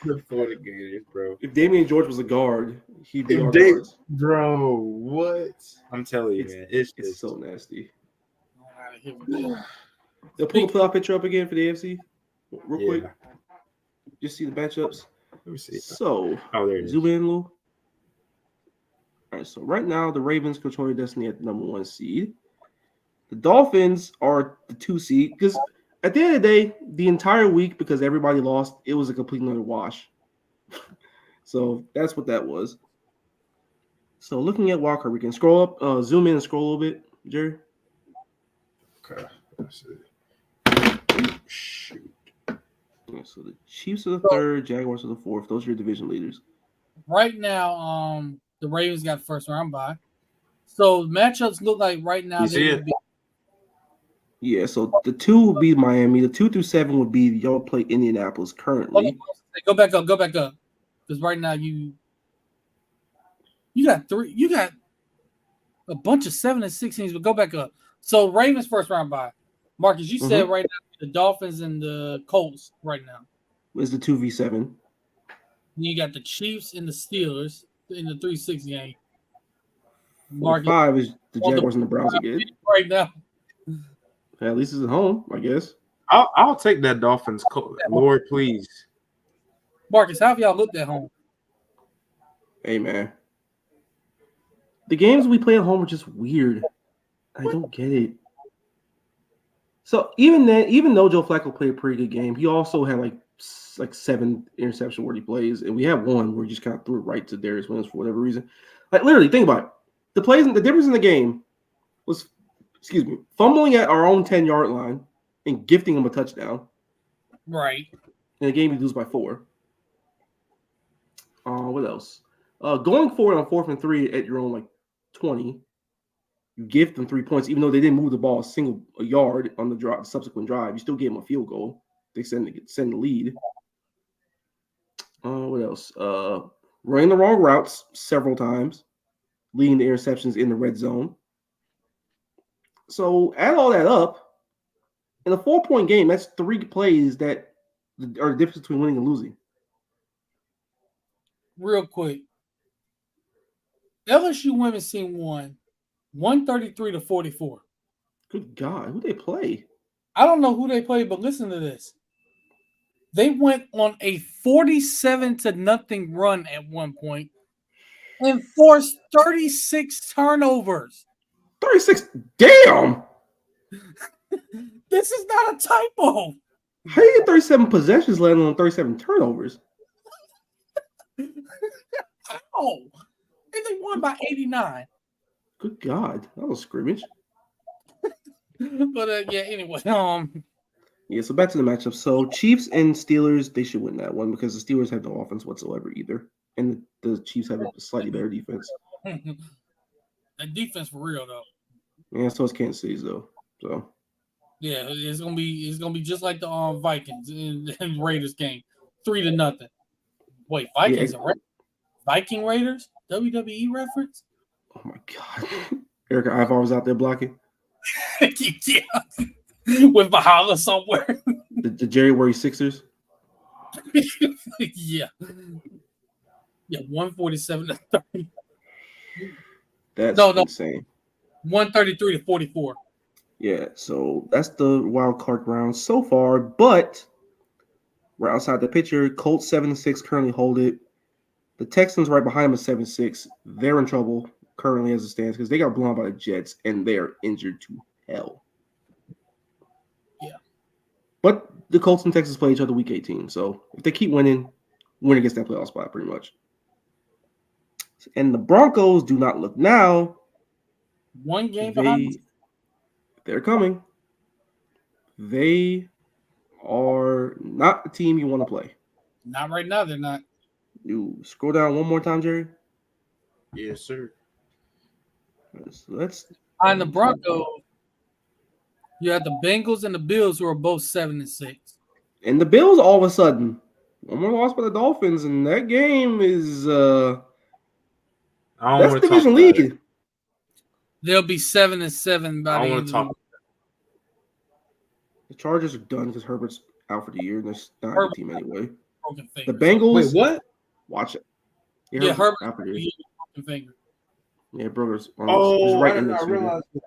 C: The Florida Gators, bro.
B: If Damian George was a guard, he'd be our guards.
C: Bro, what? I'm telling you, man. It's
B: so nasty.
A: They'll
B: pull the playoff picture up again for the AFC real quick. Just see the matchups.
C: Let me see.
B: So,
C: there it is.
B: Zoom in a little. All right, so right now the Ravens control their destiny at the number 1 seed. The Dolphins are the 2 seed because at the end of the day, the entire week, because everybody lost, it was a complete another wash. So that's what that was. So looking at Walker, we can scroll up, zoom in and scroll a little bit, Jerry.
C: Okay, let's see. Shoot.
B: Yeah, so the Chiefs are the 3rd, Jaguars are the 4th. Those are your division leaders.
A: Right now, the Ravens got first round bye. So matchups look like right now
B: Yeah, so the 2 would be Miami. The 2 through 7 would be y'all play Indianapolis currently.
A: Go back up. Because right now you got 3. You got a bunch of 7 and 6 teams, but go back up. So Ravens first round bye. Marcus, you said right now the Dolphins and the Colts right now.
B: Is the 2v7.
A: Then you got the Chiefs and the Steelers in the 3-6 game.
B: Marcus, 5 is the Jaguars and the Browns again.
A: Right now.
B: At least it's at home, I guess.
C: I'll take that Dolphins. Lord, please.
A: Marcus, how have y'all looked at home?
B: Hey, man. The games we play at home are just weird. I don't get it. So even though Joe Flacco played a pretty good game, he also had like 7 interception-worthy plays, and we had one where he just kind of threw it right to Darius Williams for whatever reason. Like literally, think about it. The difference in the game was, fumbling at our own 10-yard line and gifting him a touchdown.
A: Right.
B: In a game you lose by 4. What else? Going forward on 4th and 3 at your own 20, you gift them 3 points, even though they didn't move the ball a yard on the subsequent drive. You still gave them a field goal. They send the lead. What else? Running the wrong routes several times, leading the interceptions in the red zone. So add all that up. In a 4-point game, that's 3 plays that are the difference between winning and losing.
A: Real quick. LSU women's team won 133-44.
B: Good God, who they play?
A: I don't know who they played, but listen to this. They went on a 47-0 run at one point and forced 36 turnovers.
B: 36? Damn!
A: This is not a typo.
B: How do you get 37 possessions, let alone 37 turnovers?
A: How? And they won by 89.
B: Good God, that was a scrimmage.
A: But anyway,
B: Yeah, so back to the matchup. So Chiefs and Steelers, they should win that one because the Steelers have no offense whatsoever either. And the Chiefs have a slightly better defense.
A: The defense for real, though.
B: Yeah, so it's Kansas City's, though. So
A: Yeah, it's gonna be just like the Vikings and Raiders game, 3-0. Wait, Vikings
B: Yeah.
A: and Viking Raiders? WWE reference?
B: Oh my god. Erica Ivar was out there blocking.
A: Yeah. With Mahala somewhere.
B: The Jerry Worry Sixers.
A: Yeah. Yeah, 147-30.
B: That's
A: No,
B: insane.
A: 133-44.
B: Yeah, so that's the wild card round so far, but we're outside the picture. Colts 7-6 currently hold it. The Texans right behind them at 7-6. They're in trouble currently as it stands because they got blown out by the Jets and they are injured to hell.
A: Yeah.
B: But the Colts and Texans play each other week 18. So if they keep winning, winner gets that playoff spot pretty much. And the Broncos do not look now.
A: One game behind.
B: They're coming. They are not the team you want to play.
A: Not right now, they're not.
B: You scroll down one more time, Jerry.
C: Yes, sir.
B: Let's
A: On the Broncos, you have the Bengals and the Bills who are both 7-6.
B: And the Bills all of a sudden, one more loss by the Dolphins, and that game is
C: I don't
B: that's
C: want to
B: division
C: talk
B: lead.
C: about it.
A: They'll be 7-7 by
C: I
A: the
C: don't
A: end
C: want
A: of
C: to
A: the
C: talk.
B: The Chargers are done because Herbert's out for the year, and that's not a
A: Herbert.
B: good team anyway.
A: broken
B: The
A: finger.
B: Bengals,
C: Wait, what?
B: watch it.
A: Yeah,
B: Herbert's
A: Herbert
B: out for the year.
A: he broken finger.
B: Yeah, Brothers.
C: Oh,
B: right
C: I
B: in
C: didn't
B: the
C: I
B: finger.
C: realize that.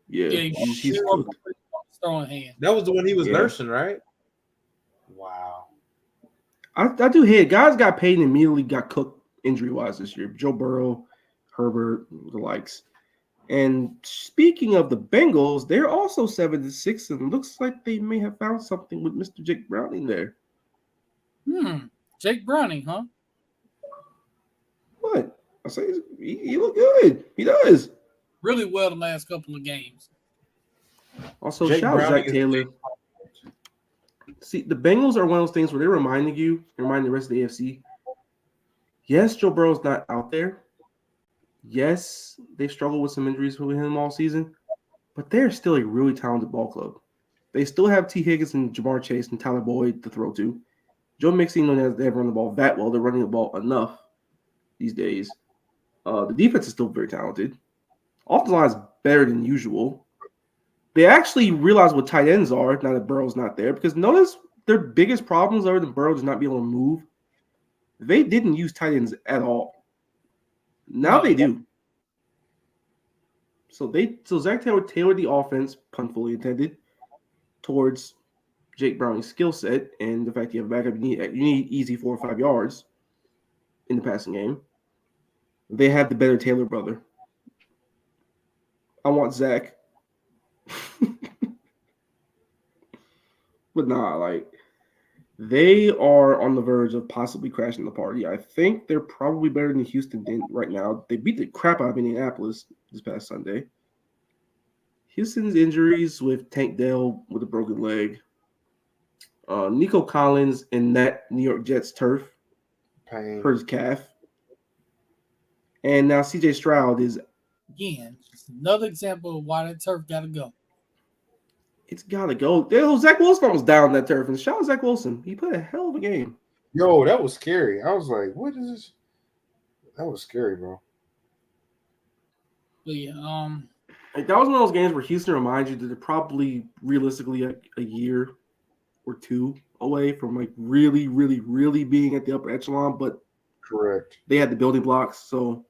B: Yeah,
A: Yeah,
B: he's cooked.
A: throwing hand.
C: That was the one he was
B: Yeah.
C: nursing, right? Wow.
B: I do hate guys got paid and immediately got cooked injury wise this year. Joe Burrow, Herbert, the likes. And speaking of the Bengals, they're also 7-6, and looks like they may have found something with Mr. Jake Browning there.
A: Jake Browning, huh?
B: What? I say he look good. He does.
A: Really well the last couple of games.
B: Also,
C: Jake
B: shout out
C: Browning
B: Zach
C: is-
B: Taylor. See, the Bengals are one of those things where they're reminding the rest of the AFC. Yes, Joe Burrow's not out there. Yes, they've struggled with some injuries with him all season, but they're still a really talented ball club. They still have T. Higgins and Jamar Chase and Tyler Boyd to throw to. Joe Mixon knows they have run the ball that well. They're running the ball enough these days. The defense is still very talented. Offensive line is better than usual. They actually realize what tight ends are now that Burrow's not there, because notice their biggest problems other than Burrow does not be able to move. They didn't use tight ends at all. Now they do. So Zach Taylor tailored the offense, pun fully intended, towards Jake Browning's skill set and the fact you have a backup. You need easy 4 or 5 yards in the passing game. They have the better Taylor brother. I want Zach. But nah, like they are on the verge of possibly crashing the party. I think they're probably better than Houston right now. They beat the crap out of Indianapolis this past Sunday. Houston's injuries with Tank Dell with a broken leg, Nico Collins in that New York Jets turf hurt his calf, and now CJ Stroud is
A: Again, just another example of why that turf got to go.
B: it's gotta go. Zach Wilson was down that turf, and shout out Zach Wilson. He played a hell of a game.
C: Yo, that was scary. I was like, what is this? That was scary, bro.
A: But yeah,
B: Like, that was one of those games where Houston reminds you that they're probably realistically a year or two away from like really, really, really being at the upper echelon, but
C: Correct.
B: they had the building blocks, so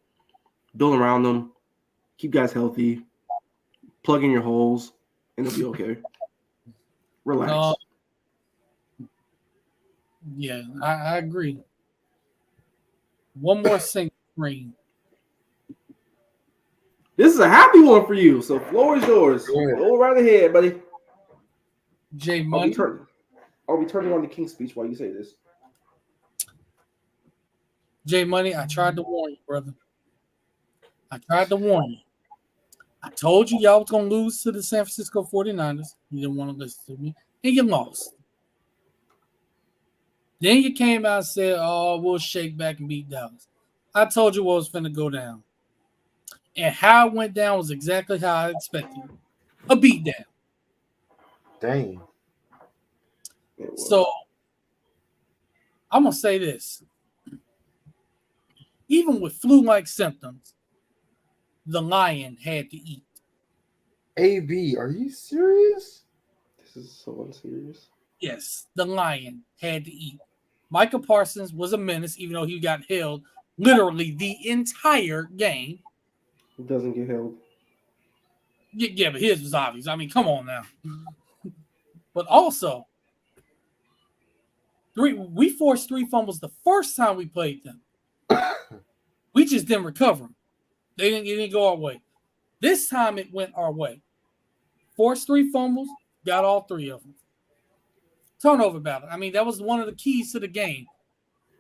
B: build around them, keep guys healthy, plug in your holes, and it'll be okay. Relax.
A: yeah, I agree. One more single screen.
B: This is a happy one for you, so floor is yours.
C: Go ahead.
B: Go right ahead, buddy.
A: Jay
B: I'll
A: Money.
B: be turning on the King's speech while you say this.
A: Jay Money, I tried to warn you, brother. I tried to warn you. I told you y'all was going to lose to the San Francisco 49ers. You didn't want to listen to me. And you lost. Then you came out and said, oh, we'll shake back and beat Dallas. I told you what was finna go down. And how it went down was exactly how I expected. A beatdown.
C: Dang.
A: So I'm gonna say this. Even with flu-like symptoms, the Lion had to eat.
C: AB, are you serious?
B: This is so unserious.
A: Yes, the Lion had to eat. Micah Parsons was a menace, even though he got held literally the entire game.
B: Who doesn't get held?
A: Yeah, but his was obvious. I mean, come on now. But also, we forced 3 fumbles the first time we played them. We just didn't recover them. It didn't go our way. This time it went our way. Forced 3 fumbles, got all 3 of them. Turnover battle. I mean, that was one of the keys to the game.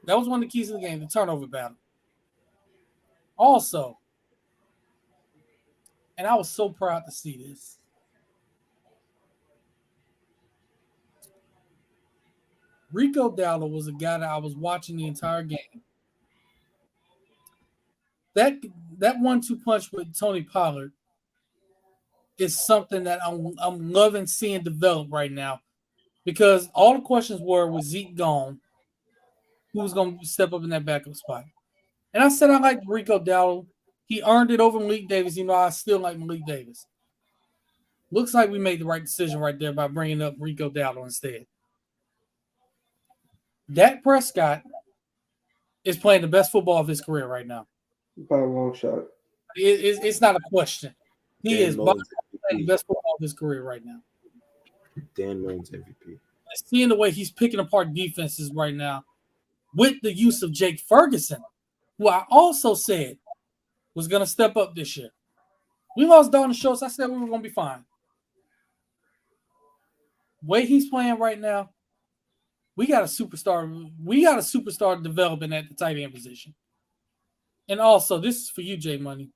A: The turnover battle. Also, and I was so proud to see this. Rico Dowdle was a guy that I was watching the entire game. That 1-2 punch with Tony Pollard is something that I'm loving seeing develop right now, because all the questions were, with Zeke gone, who's going to step up in that backup spot? And I said I like Rico Dowdle. He earned it over Malik Davis. You know, I still like Malik Davis. Looks like we made the right decision right there by bringing up Rico Dowdle instead. Dak Prescott is playing the best football of his career right now.
B: By a long shot.
A: It's not a question. He
C: Dan
A: is
C: Mullen's
A: playing the best football of his career right now.
C: Dan Mullen's MVP.
A: Seeing the way he's picking apart defenses right now with the use of Jake Ferguson, who I also said was going to step up this year. We lost Dalton Schultz. I said we were going to be fine. Way he's playing right now, we got a superstar. We got a superstar developing at the tight end position. And also, this is for you, J Money.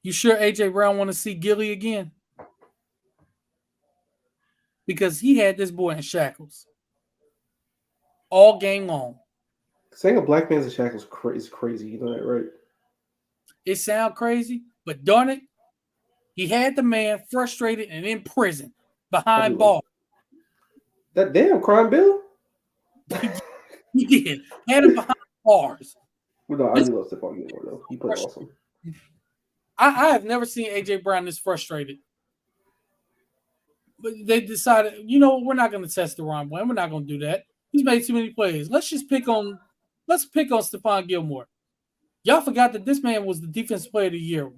A: You sure AJ Brown want to see Gilly again? Because he had this boy in shackles all game long.
B: Saying a black man's in shackles is crazy. You know that, right?
A: It sounds crazy, but darn it, he had the man frustrated and in prison behind bars.
B: That damn crime bill?
A: He did. Had him behind bars.
B: Well, no, I do love Stephon Gilmore, though. He played awesome.
A: I have never seen AJ Brown this frustrated. But they decided, you know, we're not going to test the Ron Bland. We're not going to do that. He's made too many plays. Let's pick on Stephon Gilmore. Y'all forgot that this man was the defensive player of the year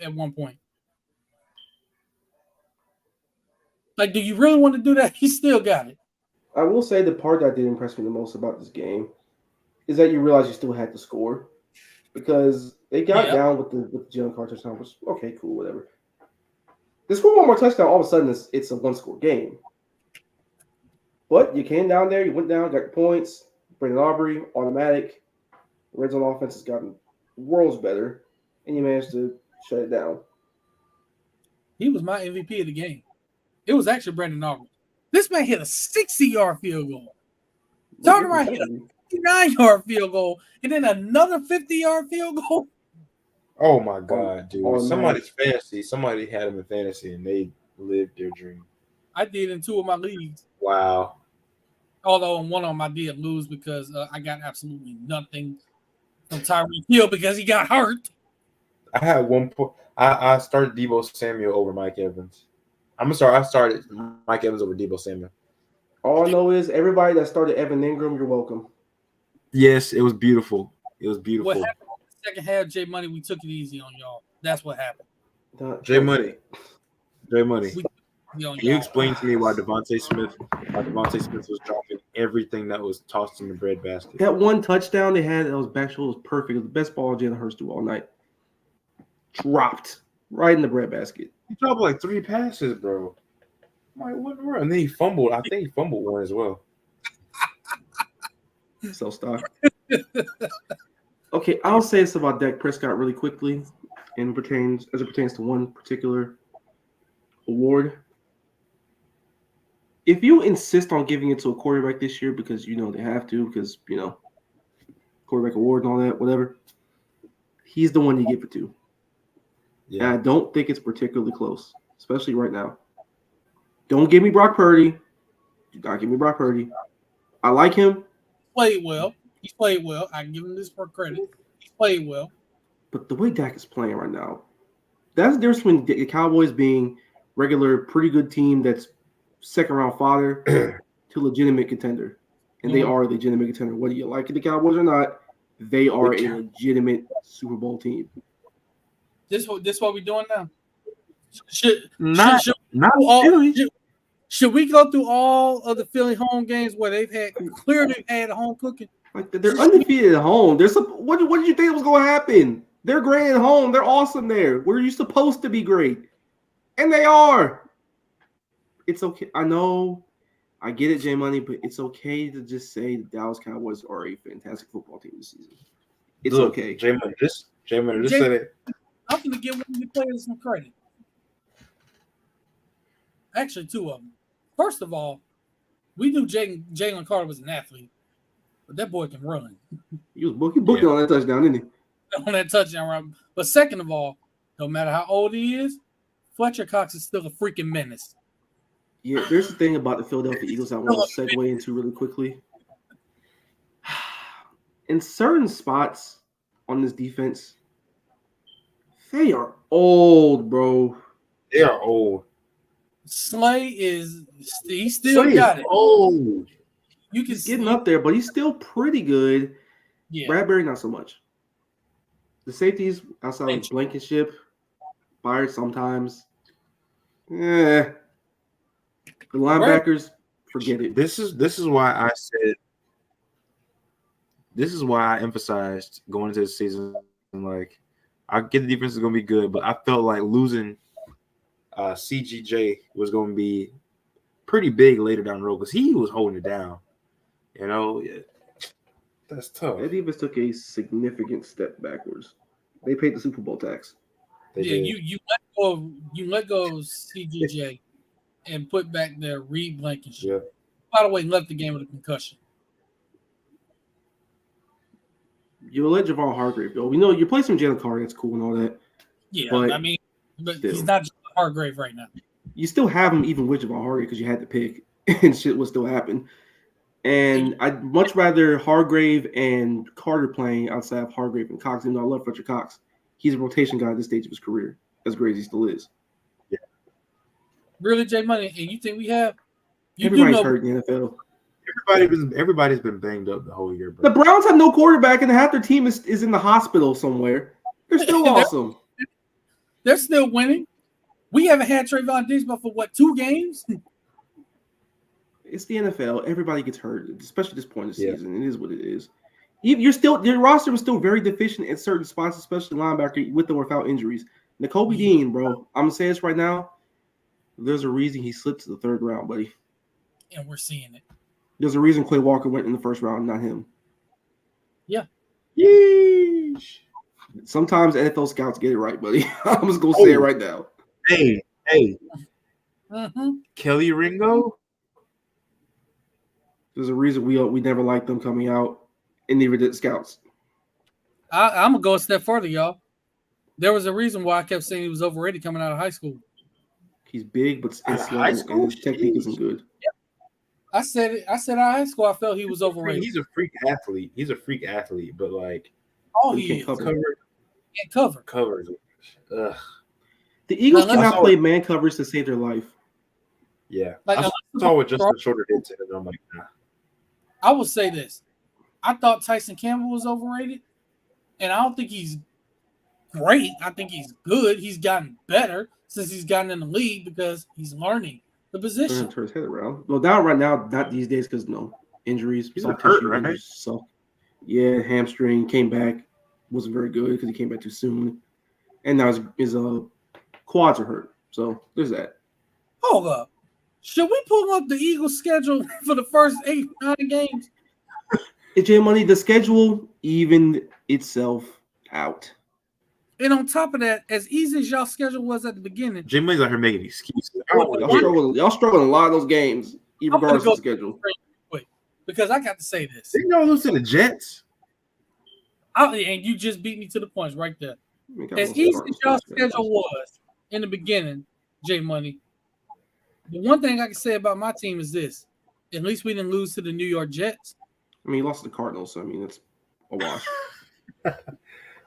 A: at one point. Like, do you really want to do that? He still got it.
B: I will say the part that did impress me the most about this game is that you realize you still had to score, because they got down with the Jalen Carter touchdown. Which, okay, cool, whatever. They score one more touchdown, all of a sudden it's a one-score game. But you came down there, you went down, got your points. Brandon Aubrey, automatic. Red zone offense has gotten worlds better, and you managed to shut it down.
A: He was my MVP of the game. It was actually Brandon Aubrey. This man hit a 60-yard field goal. Turned around, hit a 59-yard field goal, and then another 50-yard field goal.
C: Oh my God, dude! Somebody had him in fantasy, and they lived their dream.
A: I did in 2 of my leagues.
C: Wow.
A: Although in one of them I did lose because I got absolutely nothing from Tyreek Hill because he got hurt.
C: I had one point. I started Deebo Samuel over Mike Evans. I started Mike Evans over Deebo Samuel.
B: All I know is everybody that started Evan Ingram, you're welcome.
C: Yes, it was beautiful. It was beautiful.
A: What happened in the second half, J Money, we took it easy on y'all. That's what happened.
C: J Money. Can you explain to me why Devontae Smith was dropping everything that was tossed in the bread basket?
B: That one touchdown they had that was back shoulder was perfect. It was the best ball Jalen Hurts threw all night. Dropped right in the bread basket.
C: He dropped like 3 passes, bro. I'm like, what? And then he fumbled. I think he fumbled one as well.
B: So stop. Okay, I'll say this about Dak Prescott really quickly, and as it pertains to one particular award. If you insist on giving it to a quarterback this year because you know they have to, because you know quarterback award and all that, whatever, he's the one you give it to. Yeah. And I don't think it's particularly close. especially right now. Don't give me Brock Purdy. Do not give me Brock Purdy. I like him.
A: Played well. He's played well. I give him this for credit. He's played well.
B: But the way Dak is playing right now, that's the difference between the Cowboys being regular, pretty good team that's second round fodder to legitimate contender. And they are a legitimate contender. Whether you like the Cowboys or not, they are a legitimate Super Bowl team.
A: This what we're doing now? Should we go through all of the Philly home games where they've clearly had home cooking?
B: Like they're undefeated at home. What did you think was going to happen? They're great at home. They're awesome there. Where you supposed to be great, and they are. It's okay. I know. I get it, J Money, but it's okay to just say the Dallas Cowboys are a fantastic football team this season. It's okay.
C: J Money, just said it.
A: I'm going to give one of the players some credit. Actually, two of them. First of all, we knew Jalen Carter was an athlete, but that boy can run.
B: He booked on that touchdown, didn't he?
A: On that touchdown run. But second of all, no matter how old he is, Fletcher Cox is still a freaking menace.
B: Yeah, there's the thing about the Philadelphia Eagles I want to segue into really quickly. In certain spots on this defense, they are old, bro.
C: They are old.
A: Slay he still got it.
C: Old.
B: He's getting up there, but he's still pretty good.
A: Yeah.
B: Bradbury, not so much. The safeties outside of Blankenship, Byard sometimes. Yeah. The linebackers, forget it.
C: This is why I said. This is why I emphasized going into the season. Like, I get the defense is going to be good, but I felt like losing CGJ was going to be pretty big later down the road because he was holding it down. You know, that's tough.
B: That defense took a significant step backwards. They paid the Super Bowl tax.
A: You let go of CGJ and put back their Reed Blankenship.
C: Yeah.
A: By the way, left the game with a concussion.
B: You let Javon Hargrave go. We know you play some Jalen Carter. That's cool and all that.
A: Yeah, but
B: still,
A: he's not Hargrave right now.
B: You still have him even with Javon Hargrave because you had to pick, and shit will still happen. And I'd much rather Hargrave and Carter playing outside of Hargrave and Cox. Even though I love Fletcher Cox, he's a rotation guy at this stage of his career, as great as he still is.
C: Yeah.
A: Really, J Money, and you think we have?
B: Everybody's hurt in the NFL.
C: Everybody's been banged up the whole year, bro.
B: The Browns have no quarterback, and half their team is in the hospital somewhere. They're still awesome.
A: They're still winning. We haven't had Trayvon Diggs for 2 games?
B: It's the NFL. Everybody gets hurt, especially at this point of the season. It is what it is. Your roster was still very deficient at certain spots, especially linebacker, with or without injuries. Nakobe Dean, bro. I'm gonna say this right now. There's a reason he slipped to the 3rd round, buddy.
A: And we're seeing it.
B: There's a reason Clay Walker went in the 1st round, not him.
A: Yeah.
B: Yeesh. Sometimes NFL scouts get it right, buddy. I'm just gonna say it right now.
C: Hey.
A: Mm-hmm.
C: Kelly Ringo.
B: There's a reason we never liked them coming out, and neither did scouts.
A: I'm gonna go a step further, y'all. There was a reason why I kept saying he was overrated coming out of high school.
B: He's big, but slow, and his technique isn't good.
A: Yeah. I said out of high school, I felt he was overrated.
C: He's a freak athlete. But like,
B: he can't cover.
A: Can't cover.
C: Ugh.
B: The Eagles cannot play man coverage to save their life.
C: Yeah, I saw what Justin Shorter did to it. I'm like, nah.
A: I will say this. I thought Tyson Campbell was overrated, and I don't think he's great. I think he's good. He's gotten better since he's gotten in the league because he's learning the position.
B: Turn his head around. Well, right now, not these days because injuries.
C: He's hurt, right?
B: So, yeah, hamstring came back. Wasn't very good because he came back too soon, and now his quads are hurt. So there's that.
A: Hold up. Should we pull up the Eagles' schedule for the first 8-9 games?
B: J Money, the schedule evened itself out.
A: And on top of that, as easy as y'all schedule was at the beginning,
C: J Money's out here making excuses.
B: Y'all struggle in a lot of those games, even regardless of the schedule.
A: Wait, because I got to say this.
C: Didn't y'all lose to the Jets?
A: And you just beat me to the punch right there. As easy as y'all schedule was in the beginning, J Money. The one thing I can say about my team is this: at least we didn't lose to the New York Jets.
B: I mean, he lost to the Cardinals, so I mean, it's a wash.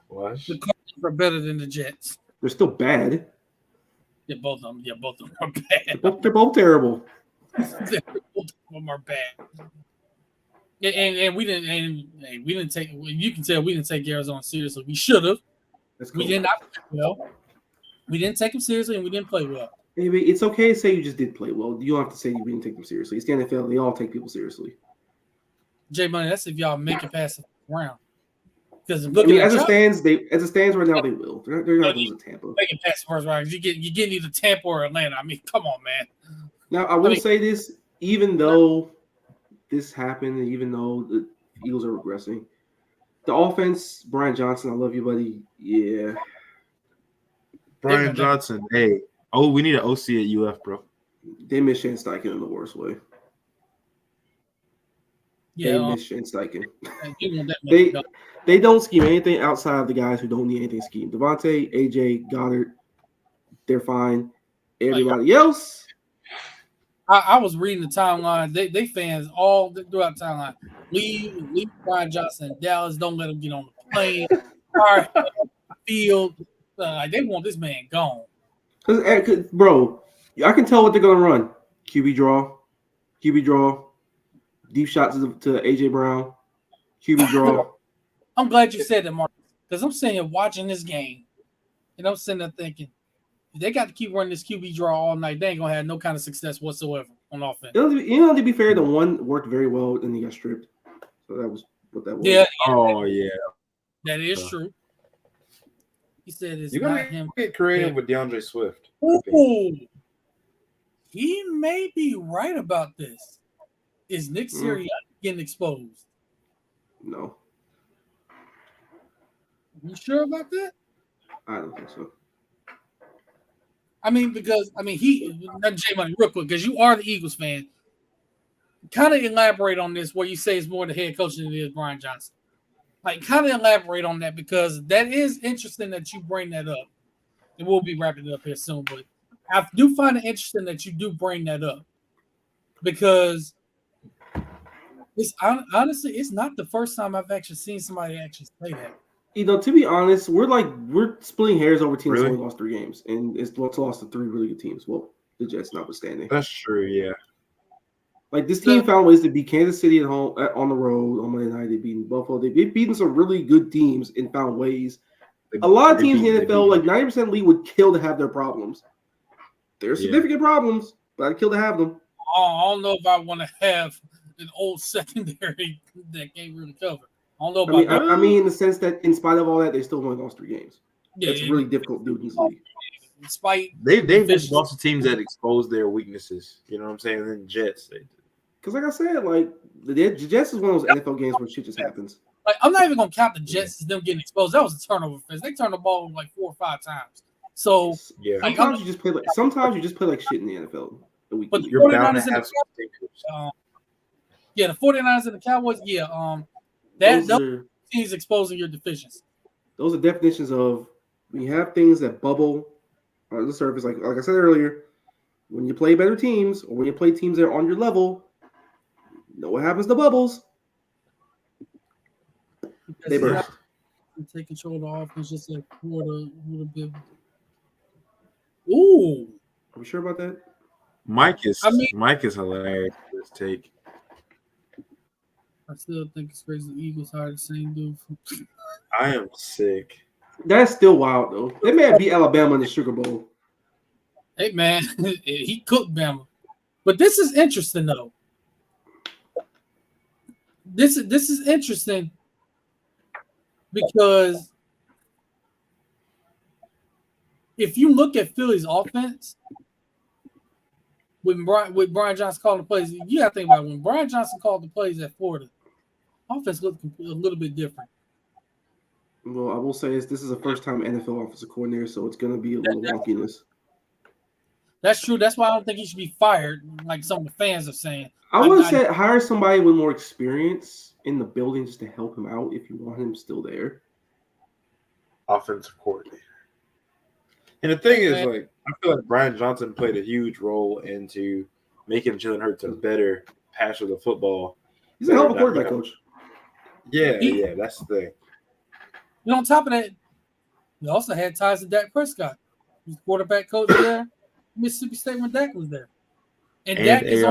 C: Wash.
A: The Cardinals are better than the Jets.
B: They're still bad.
A: Yeah, both of them. Yeah, both of them are bad.
B: They're both terrible.
A: Both of them are bad. And we didn't take. You can tell we didn't take Arizona seriously. We should have.
B: That's cool.
A: We did not play well. We didn't take them seriously, and we didn't play well.
B: Maybe it's okay to say you just did play well. You don't have to say you didn't take them seriously. It's the NFL. They all take people seriously.
A: J Money, that's if y'all make it past the round. Because
B: I mean, as it stands right now, they will. They're not losing Tampa.
A: Make it past the first round. You get either Tampa or Atlanta. I mean, come on, man.
B: Now, I will say this: even though this happened, and even though the Eagles are regressing, the offense, Brian Johnson, I love you, buddy. Yeah,
C: Brian Johnson. Hey, we need an OC at UF, bro.
B: they miss Shane Steichen in the worst way.
A: Yeah,
B: They miss Shane Steichen.
A: you know
B: They-
A: that
B: They don't scheme anything outside of the guys who don't need anything scheme. Devontae, AJ, Goddard, they're fine. Everybody else,
A: I was reading the timeline. They fans all throughout the timeline. Leave Brian Johnson in Dallas. Don't let him get on the plane. Field. They want this man gone.
B: Cause, bro, I can tell what they're gonna run. QB draw, deep shots to AJ Brown, QB draw.
A: I'm glad you said that, Mark, because I'm sitting here watching this game, and I'm sitting there thinking, if they got to keep running this QB draw all night, they ain't gonna have no kind of success whatsoever on offense.
B: To be fair, the one worked very well, and he got stripped. So that was what that was.
A: Yeah,
C: Oh yeah.
A: that is true. He said it's
C: You
A: not
C: gotta
A: him.
C: get creative with DeAndre Swift.
A: Ooh, he may be right about this. Is Nick Sirianni getting exposed?
B: No,
A: You sure about that?
B: I don't think so.
A: I mean, because J Money, real quick, because you are the Eagles fan. Kind of elaborate on this, where you say it's more the head coach than it is Brian Johnson. Like, kind of elaborate on that, because that is interesting that you bring that up. And we'll be wrapping it up here soon, but I do find it interesting that you do bring that up, because it's honestly, it's not the first time I've actually seen somebody actually say that.
B: To be honest, we're splitting hairs over teams that
C: Really?
B: only lost 3 games, and it's lost to 3 really good teams. Well, the Jets notwithstanding.
C: That's true. Yeah.
B: Like, this team found ways to beat Kansas City at home, on the road on Monday night. They beat Buffalo. They've beaten some really good teams and found ways. A lot of teams in the NFL, like 90% of the league, would kill to have their problems. There's significant problems, but I'd kill to have them.
A: I don't know if I want to have an old secondary that can't really cover. I don't know about that.
B: I mean, in the sense that in spite of all that, they still only lost 3 games.
A: Yeah,
B: It's really difficult to do in this league.
A: Despite
C: They've lost to teams that expose their weaknesses. You know what I'm saying? And then Jets.
B: Because, like I said, like the Jets is one of those NFL games where shit just happens.
A: like, I'm not even gonna count the Jets as them getting exposed. That was a turnover fest. They turned the ball over like 4 or 5 times. So
C: Yeah.
B: Sometimes you just play like shit in the NFL.
A: But the
C: You're bound
A: 49ers
C: to
A: and
C: have
A: the
C: some thinkers.
A: the 49ers and the Cowboys, those teams exposing your deficiencies.
B: Those are definitions of when you have things that bubble on the surface. Like I said earlier, when you play better teams or when you play teams that are on your level, you know what happens to bubbles? They burst.
A: Take control of the offense just like quarter bit. Ooh,
B: Are we sure about that?
C: Mike is hilarious. This take.
A: I still think it's crazy. The Eagles hired the same dude.
C: I am sick.
B: That's still wild though. They may have beat Alabama in the Sugar Bowl.
A: Hey man, he cooked Bama. But this is interesting though. This is interesting because if you look at Philly's offense, with Brian Johnson calling the plays, you got to think about it. When Brian Johnson called the plays at Florida, offense looked a little bit different.
B: Well, I will say this is a first-time NFL offensive coordinator, so it's going to be a little wonkiness.
A: That's true. That's why I don't think he should be fired, like some of the fans are saying.
B: I would have said hire somebody with more experience in the building just to help him out if you want him still there.
C: Offensive coordinator. And the thing is,
A: Man.
C: like, I feel like Brian Johnson played a huge role into making Jalen Hurts a better passer of the football.
B: He's a hell of a quarterback coach.
C: Yeah, that's the thing.
A: And on top of that, he also had ties to Dak Prescott. He was quarterback coach there, Mississippi State when Dak was there. And Dak is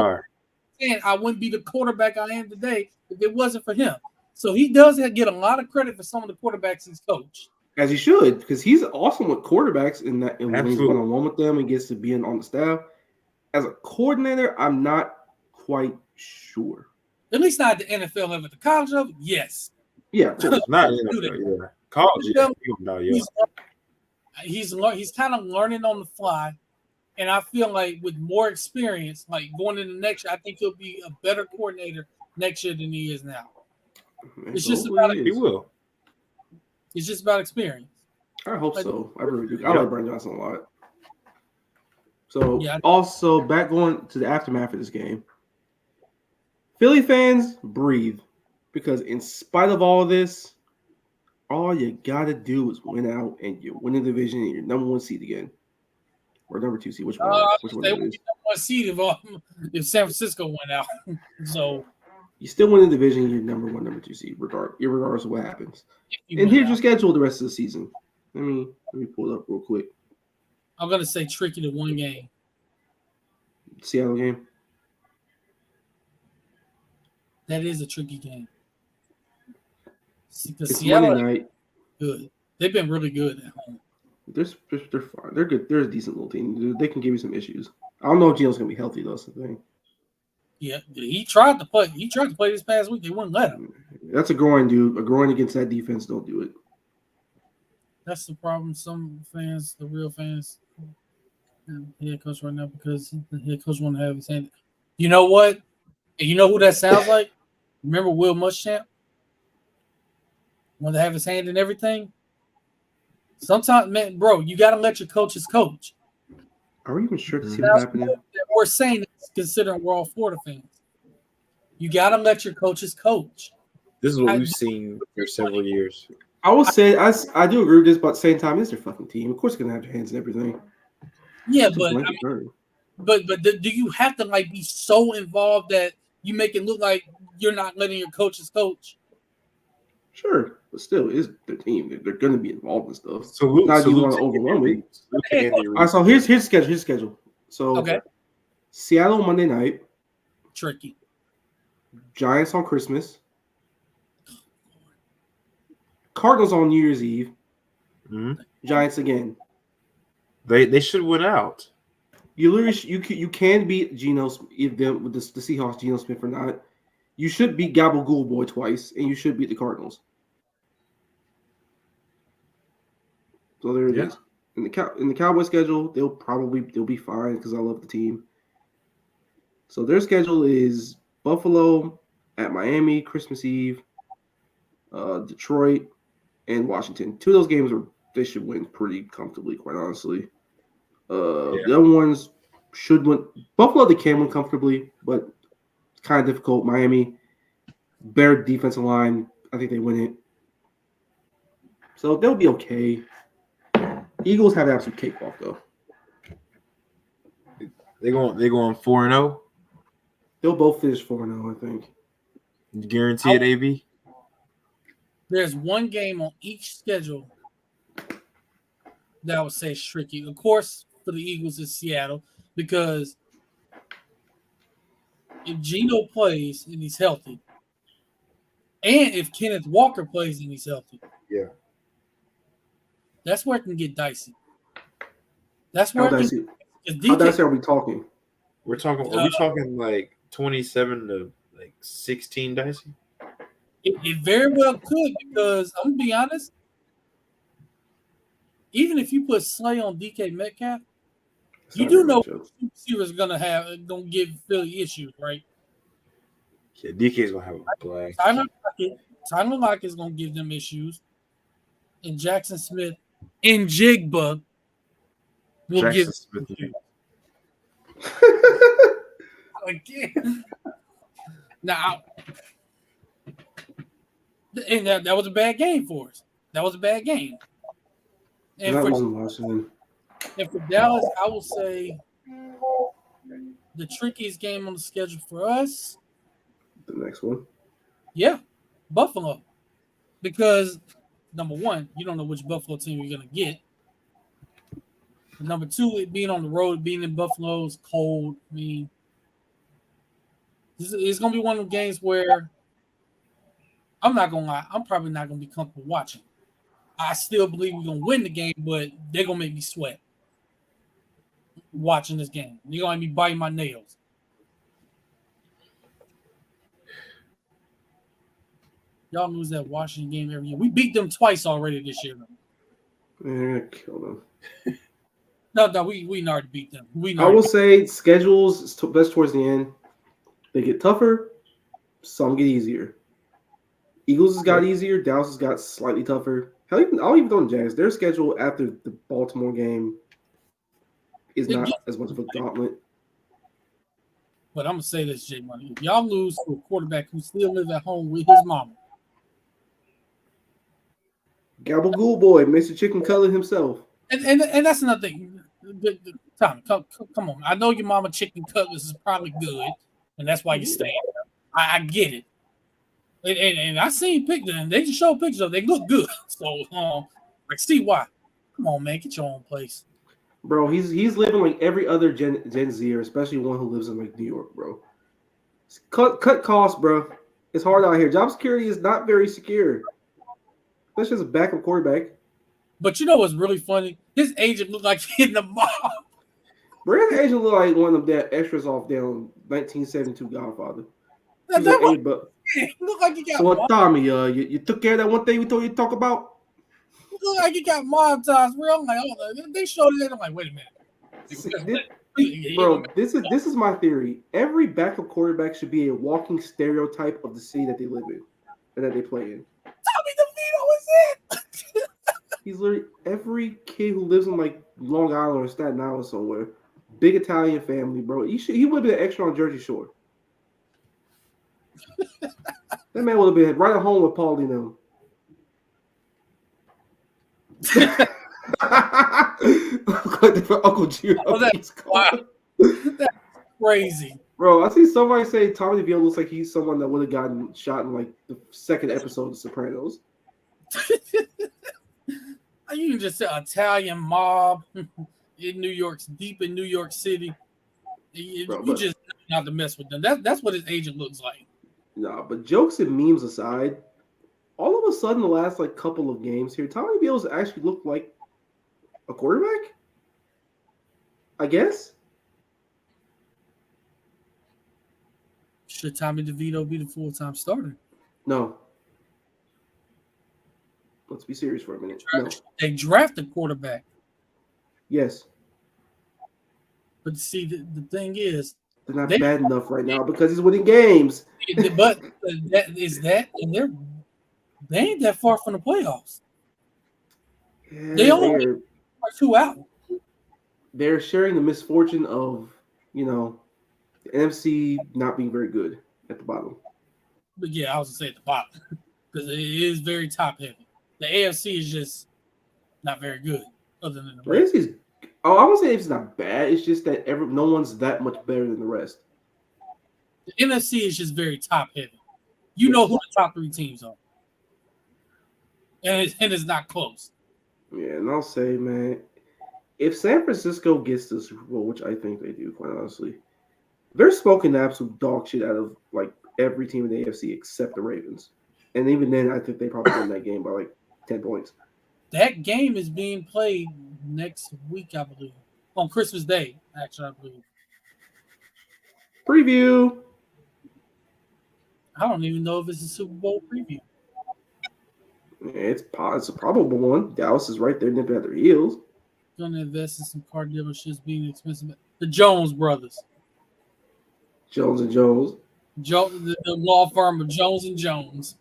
A: saying I wouldn't be the quarterback I am today if it wasn't for him. So he does get a lot of credit for some of the quarterbacks he's coached.
B: As he should, because he's awesome with quarterbacks in that and when he's
C: Absolutely.
B: one-on-one with them and gets to be on the staff. As a coordinator, I'm not quite sure.
A: At least not at the NFL level. At the college level, yes.
B: Yeah, of course.
C: Not NFL, college.
A: He's kind of learning on the fly, and I feel like with more experience, like going into next year, I think he'll be a better coordinator next year than he is now. It's just about
C: he will.
A: It's just about experience.
B: I hope so. I really do. I like Brian Johnson a lot. So also back going to the aftermath of this game. Philly fans, breathe. Because in spite of all of this, all you gotta do is win out and you win the division and you're number 1 seed again. Or number 2 seed. Which one?
A: They would be number 1 seed if San Francisco went out. So
B: you still win the division, you're number 1, number 2 seed, regardless of what happens. And here's your schedule the rest of the season. Let me pull it up real quick.
A: I'm gonna say tricky to one game.
B: Seattle game.
A: That is a tricky game.
B: It's Seattle Monday night.
A: Good. They've been really good at home.
B: They're fine. They're good. They're a decent little team. They can give you some issues. I don't know if Gino's gonna be healthy though. That's the thing.
A: Yeah, he tried to play. He tried to play this past week. They wouldn't let him.
B: That's a groin, dude. A groin against that defense. Don't do it.
A: That's the problem. Some fans, the real fans, head coach right now because the head coach want to have his hand. You know what? And you know who that sounds like? Remember Will Muschamp? Want to have his hand in everything? Sometimes, man, bro, you got to let your coaches coach.
B: Are we even sure to see what's happening?
A: We're saying this considering we're all Florida fans. You got to let your coaches coach.
C: This is what we've seen for several years.
B: I will say I do agree with this, but at the same time, it's their fucking team. Of course, they're gonna have their hands in everything.
A: Yeah, but do you have to like be so involved that you make it look like you're not letting your coaches coach?
B: Sure, but still, it's their team. They're going to be involved in stuff.
C: So
B: now you want to overwhelm it. All right, so here's schedule. Here's schedule. So Seattle Monday night.
A: Tricky.
B: Giants on Christmas. Cardinals on New Year's Eve.
C: Mm-hmm.
B: Giants again.
C: They should win out.
B: You literally you can beat Geno if them with the Seahawks, Geno Smith or not. You should beat Gabagool Boy twice, and you should beat the Cardinals. So there it is. In the Cowboy schedule, they'll be fine because I love the team. So their schedule is Buffalo at Miami Christmas Eve, Detroit, and Washington. 2 of those games they should win pretty comfortably, quite honestly. The other ones should win. Buffalo they can win comfortably, but it's kind of difficult. Miami, better defensive line. I think they win it. So they'll be okay. Eagles have an absolute cakewalk though.
C: They going 4-0.
B: They'll both finish 4-0, I think.
C: Guarantee it, AB.
A: There's one game on each schedule that I would say is tricky. Of course, for the Eagles, it's Seattle because if Geno plays and he's healthy, and if Kenneth Walker plays and he's healthy, that's where it can get dicey. That's where
B: how dicey are we talking?
C: Are we talking like 27 to like 16 dicey?
A: It very well could because I'm gonna be honest. Even if you put Slay on DK Metcalf, you do know receivers gonna give Philly issues, right?
C: Yeah, DK's gonna have a blast.
A: Tyler Lockett is gonna give them issues, and Jackson Smith and Jigba will give Smith again. Now, and that was a bad game for us. That was a bad game. And
B: that wasn't Washington.
A: And for Dallas, I will say the trickiest game on the schedule for us,
B: The next one.
A: yeah, Buffalo. Because number one, you don't know which Buffalo team you're gonna get. And number two, it being on the road, being in Buffalo is cold. I mean, it's gonna be one of the games where I'm not gonna lie, I'm probably not gonna be comfortable watching. I still believe we're gonna win the game, but they're gonna make me sweat watching this game. You're gonna be biting my nails. Y'all lose that Washington game every year. We beat them twice already this year.
B: Yeah, kill them.
A: No, we already beat them.
B: I will say schedules best towards the end. They get tougher. Some get easier. Eagles has got easier. Dallas has got slightly tougher. Hell, I'll even throw in Jags. Their schedule after the Baltimore game is not as much of a gauntlet.
A: But I'm gonna say this, J Money. If y'all lose to a quarterback who still lives at home with his mama,
B: Gabagool boy, Mr. Chicken Cutlet himself.
A: and that's another thing. Tommy, come on. I know your mama chicken cutlets is probably good, and that's why you stay. I get it. And I seen pictures, and they just show pictures of. They look good. So, like, see why? Come on, man, get your own place.
B: Bro, he's living like every other Gen Zer, especially one who lives in like New York, bro. Cut costs, bro. It's hard out here. Job security is not very secure. Especially as a backup quarterback.
A: But you know what's really funny? His agent looked like he in the mob.
B: Bro, his agent looked like one of them extras off down 1972 Godfather.
A: That
B: like,
A: hey, look like he got.
B: So what, Tommy? You took care of that one thing we told you to talk about.
A: Look like he got mob ties, bro. I'm like, oh, they showed it. I'm like, wait a minute.
B: Bro, this is my theory. Every backup quarterback should be a walking stereotype of the city that they live in and that they play in.
A: Tommy DeVito is it.
B: He's literally every kid who lives in like Long Island or Staten Island somewhere. Big Italian family, bro. He would have been extra on Jersey Shore. That man would have been right at home with Paulie now. Uncle Gio.
A: Oh, that's crazy.
B: Bro, I see somebody say Tommy DeVito looks like he's someone that would have gotten shot in like the second episode of Sopranos.
A: You can just say Italian mob in New York, deep in New York City. You just not to mess with them. That's what his agent looks like.
B: Nah, but jokes and memes aside, all of a sudden the last like couple of games here, Tommy DeVito's actually looked like a quarterback. I guess.
A: Should Tommy DeVito be the full-time starter?
B: No. Let's be serious for a minute. No.
A: They drafted quarterback.
B: Yes.
A: But see, the thing is,
B: they're not bad enough right now because he's winning games.
A: But and they ain't that far from the playoffs.
B: Yeah,
A: they only are 2 out.
B: They're sharing the misfortune of, the NFC not being very good at the bottom.
A: But yeah, I was gonna say at the bottom because it is very top heavy. The AFC is just not very good, other than the rest.
B: AFC is. I won't say it's not bad. It's just that no one's that much better than the rest.
A: The NFC is just very top heavy. You know who the top 3 teams are, and it's not close.
B: Yeah, and I'll say, man, if San Francisco gets the Super Bowl, which I think they do, quite honestly, they're smoking the absolute dog shit out of like every team in the AFC except the Ravens. And even then, I think they probably win that game by like 10 points.
A: That game is being played next week, I believe, on Christmas Day. Actually, I believe.
B: Preview.
A: I don't even know if it's a Super Bowl preview.
B: Yeah, it's a probable one. Dallas is right there nipping at their heels.
A: Gonna invest in some car dealerships being expensive. The Jones brothers.
B: Jones and Jones.
A: The law firm of Jones and Jones.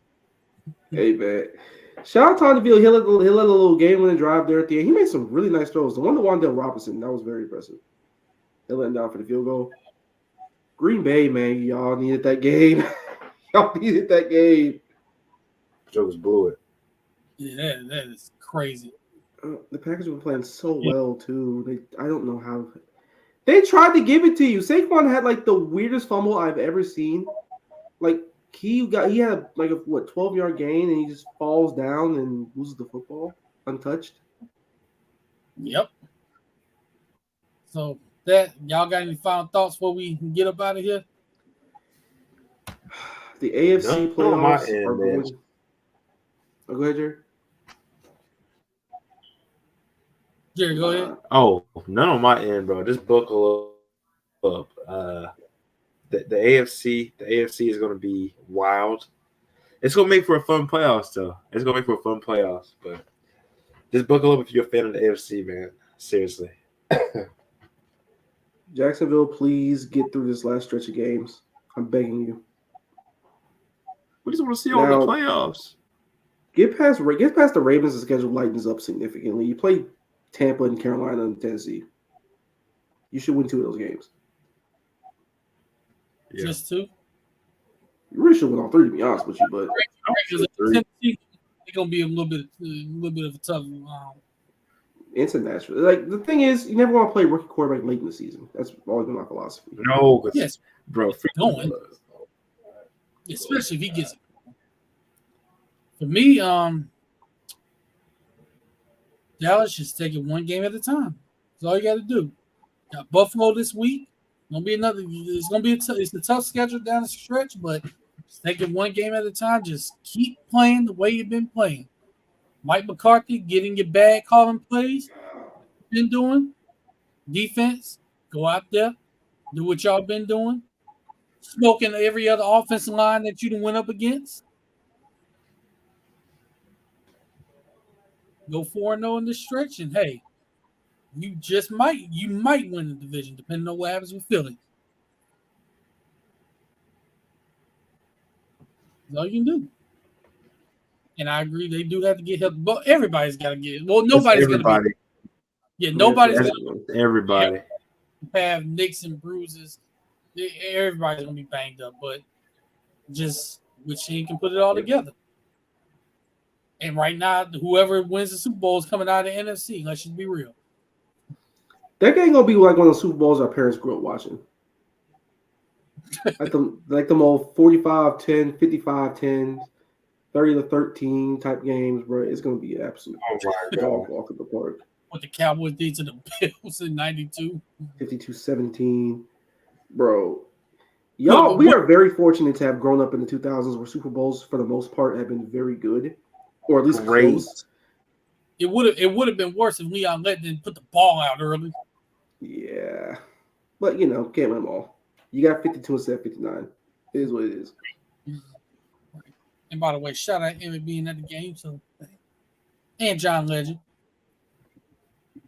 B: Hey, man. Shout out to Tommy DeVito. He let a little game-winning drive there at the end. He made some really nice throws. The one to Wan'Dale Robinson, that was very impressive. They let him down for the field goal. Green Bay, man, y'all needed that game. Y'all needed that game.
C: Jokes blew it.
A: Yeah, that is crazy.
B: The Packers were playing so well too. I don't know how they tried to give it to you. Saquon had like the weirdest fumble I've ever seen. Like he had like a 12-yard gain and he just falls down and loses the football untouched.
A: Yep. So that y'all got any final thoughts before we get up out of here?
B: The AFC playoffs
C: end,
B: are going. Oh, go ahead, Jerry.
A: Jerry, go ahead.
C: Oh, none on my end, bro. Just buckle up. The AFC is going to be wild. It's going to make for a fun playoffs, though. It's going to make for a fun playoffs, but just buckle up if you're a fan of the AFC, man. Seriously.
B: Jacksonville, please get through this last stretch of games. I'm begging you.
C: We just want to see all the playoffs.
B: Get past the Ravens, the schedule lightens up significantly. You play Tampa and Carolina and Tennessee. You should win 2 of those games.
C: Yeah.
A: Just 2?
B: You really should win all 3, to be honest with you. But
A: Tennessee, it's gonna be a little bit of a tough.
B: it's a natural. Like the thing is, you never want to play rookie quarterback late in the season. That's always been my philosophy.
C: No,
A: yes,
C: bro.
A: Going, especially if he gets it. For me, Dallas just take it one game at a time. That's all you got to do. Got Buffalo this week. It's a tough schedule down the stretch, but just take it one game at a time. Just keep playing the way you've been playing. Mike McCarthy getting your bag, calling plays. Been doing defense. Go out there, do what y'all been doing. Smoking every other offensive line that you done went up against. Go 4-0 in this stretch, and hey, you might win the division depending on what happens with Philly. That's all you can do. And I agree, they do have to get help, but everybody's got to get. Well, nobody's going to be. Yeah, nobody's going to.
C: Everybody
A: have nicks and bruises. Everybody's going to be banged up, but just which team can put it all together. And right now, whoever wins the Super Bowl is coming out of the NFC. Let's just be real.
B: That ain't gonna be like one of the Super Bowls our parents grew up watching. like the old 45-10, 55-10, 30-13 type games, bro. It's gonna be absolute dog walk in the park.
A: What the Cowboys did to the Bills in '92.
B: 52-17. Bro. Y'all, we are very fortunate to have grown up in the 2000s where Super Bowls, for the most part, have been very good. Or at least close.
A: It would have been worse if Leon Lett didn't put the ball out early.
B: Yeah. But, can't win them all. You got 52 instead of 59. It is what it is.
A: And by the way, shout out Emmett being at the game. And John Legend.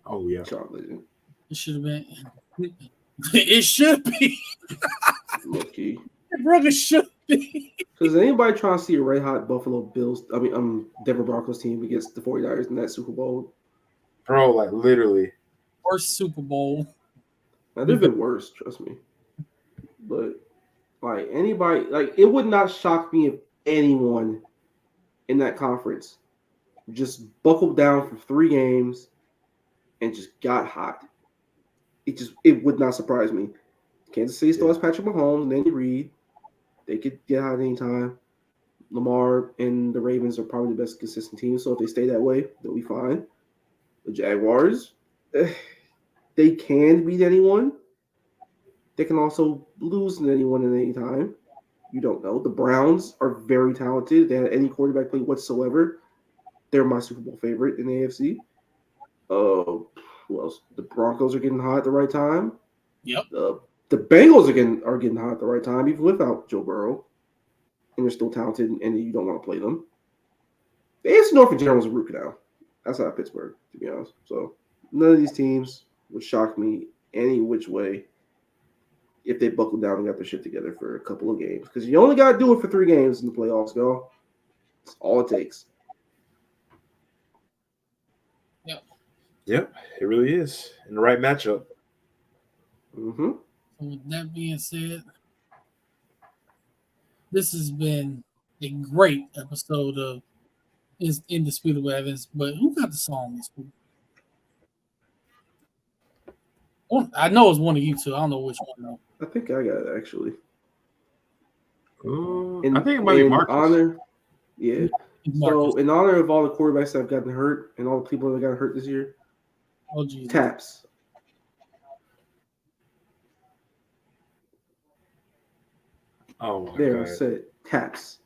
C: Oh, yeah.
B: John Legend.
A: It should have been. It should be.
B: Lucky.
A: Brother should be.
B: Because anybody trying to see a red hot Buffalo Bills, Denver Broncos team against the 49ers in that Super Bowl?
C: Bro, like literally.
A: Worst Super Bowl.
B: Now, they've been worse, trust me. But, like, anybody, like, it would not shock me if anyone in that conference just buckled down for 3 games and just got hot. It would not surprise me. Kansas City still has Patrick Mahomes and Andy Reid. They could get hot at any time. Lamar and the Ravens are probably the best consistent team, so if they stay that way, they'll be fine. The Jaguars, they can beat anyone. They can also lose to anyone at any time. You don't know. The Browns are very talented. If they had any quarterback play whatsoever, they're my Super Bowl favorite in the AFC. Who else? The Broncos are getting hot at the right time.
A: Yep.
B: The Bengals are getting hot at the right time, even without Joe Burrow. And they're still talented, and you don't want to play them. The AFC North in general is a root canal. Outside of Pittsburgh, to be honest. So none of these teams would shock me any which way if they buckled down and got their shit together for a couple of games. Because you only got to do it for 3 games in the playoffs, go. That's all it takes.
C: Yep, it really is. In the right matchup.
B: Mm-hmm.
A: With that being said, this has been a great episode of Indisputable Evidence. But who got the song this week? I know it's one of you two. I don't know which one though.
B: I think I got it actually.
C: I think it might be Marcus.
B: Honor, yeah.
A: Marcus.
B: So in honor of all the quarterbacks that have gotten hurt and all the people that got hurt this year,
A: Oh Jesus.
B: Taps.
C: Oh my
B: There, I
C: God.
B: said it. Taps.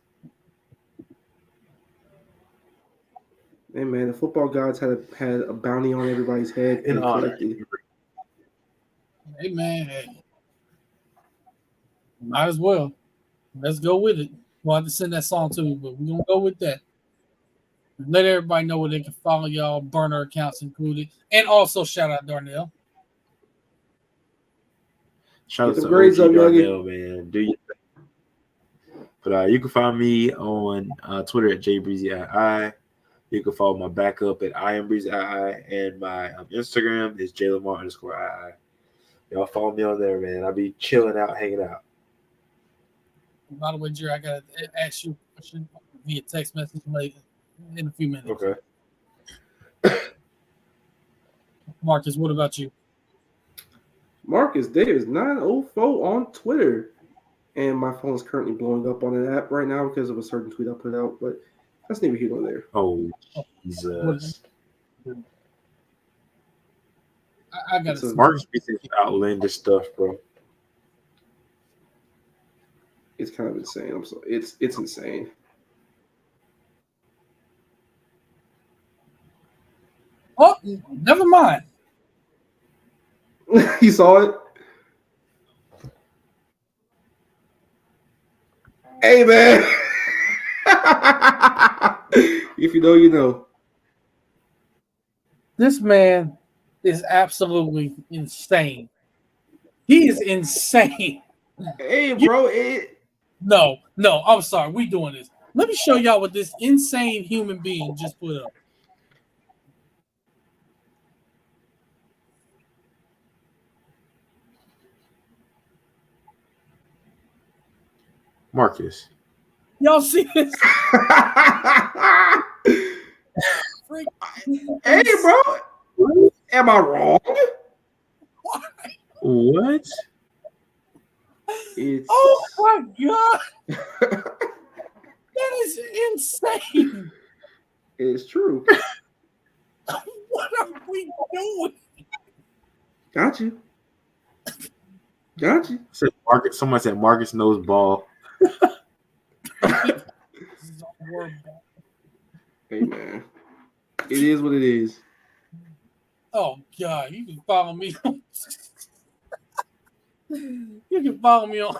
B: Hey man, the football gods had a bounty on everybody's head.
C: In
B: and
C: honor.
B: collected.
A: Hey man, hey. Might as well. Let's go with it. We'll have to send that song to you, but we're gonna go with that. Let everybody know where they can follow y'all, burner accounts included, and also shout out Darnell.
C: Shout out
B: Get
C: to
B: the grades
C: OG
B: up, youngin.
C: Darnell, man. Do your thing. But you can find me on Twitter at JBreezyII. You can follow my backup at I am Breezy II, and my Instagram is JLamar_II. Y'all follow me on there, man. I'll be chilling out, hanging out.
A: By the way, Jerry, I gotta ask you a question via text message later in a few minutes.
C: Okay.
A: Marcus, what about you?
B: Marcus Davis 904 on Twitter. And my phone is currently blowing up on an app right now because of a certain tweet I put out, but that's neither here nor there.
C: Oh, Jesus.
A: I got
B: It's a-
A: to
C: Marcus be thinking outlandish stuff, bro.
B: It's kind of insane. I'm sorry. It's insane.
A: Oh, never mind.
B: You saw it? Hey, man. If you know, you know.
A: This man is absolutely insane. He is insane.
B: Hey, bro.
A: No, I'm sorry. We doing this. Let me show y'all what this insane human being just put up.
C: Marcus.
A: Y'all see this? Freak.
B: Hey, bro. Am I wrong?
C: What?
B: It's
A: Oh my god. That is insane.
B: It's true.
A: What are we doing?
B: Got you.
C: Someone said Marcus knows ball.
B: Hey, man. It is what it is.
A: Oh god, you can follow me on you can follow me on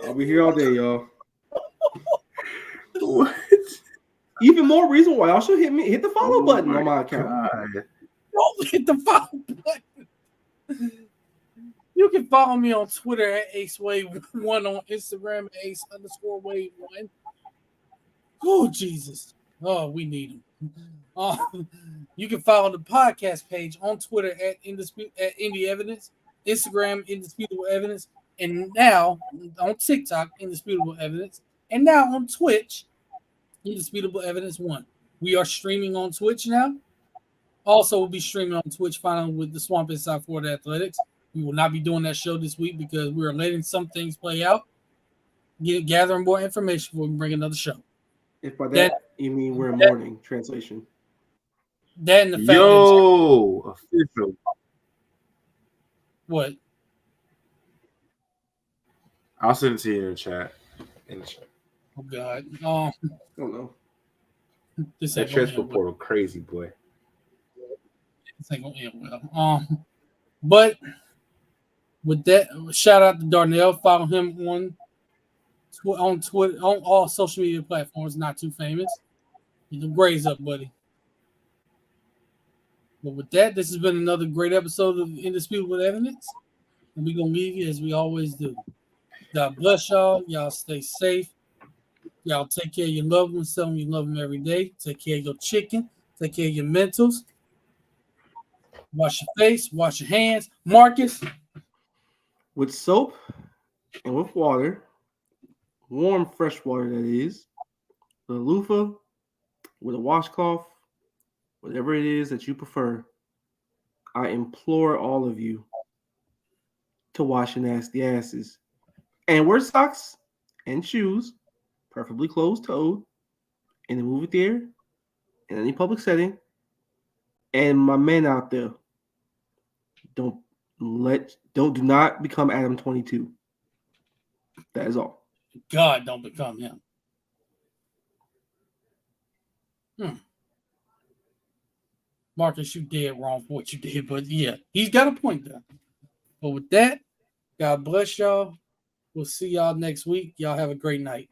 B: I'll be here all day, y'all.
C: What?
B: Even more reason why y'all should hit the follow button on my account.
C: God.
A: Don't hit the follow button. You can follow me on Twitter at AceWave1, on Instagram at Ace_Wave1. Oh, Jesus. Oh, we need him. You can follow the podcast page on Twitter at Indie Evidence, Instagram Indisputable Evidence, and now on TikTok Indisputable Evidence, and now on Twitch Indisputable Evidence 1. We are streaming on Twitch now. Also, we'll be streaming on Twitch finally with the Swamp Inside Florida Athletics. We will not be doing that show this week because we are letting some things play out, gathering more information before we bring another show.
B: If by that you mean we're in morning translation.
A: That and the fact
C: Official.
A: what?
C: I'll send it to you in the chat.
A: Oh God.
B: I don't know.
A: This
C: That
A: ain't gonna
C: transfer
A: end well.
C: portal crazy, boy.
A: This ain't gonna end well. But with that, shout out to Darnell. Follow him on Twitter, on all social media platforms. Not too famous. You can graze up, buddy. But with that, this has been another great episode of Indisputable Evidence, and we're gonna leave you as we always do. God bless y'all. Y'all stay safe. Y'all take care of your loved ones. Tell them you love them every day. Take care of your chicken. Take care of your mentals. Wash your face. Wash your hands. Marcus.
B: With soap and with water, warm fresh water that is, with a loofah, with a washcloth, whatever it is that you prefer, I implore all of you to wash your nasty asses and wear socks and shoes, preferably closed-toed, in the movie theater, in any public setting. And my men out there, do not become Adam 22. That is all.
A: God, don't become him. Marcus, you dead wrong for what you did, but yeah, he's got a point there. But with that, God bless y'all. We'll see y'all next week. Y'all have a great night.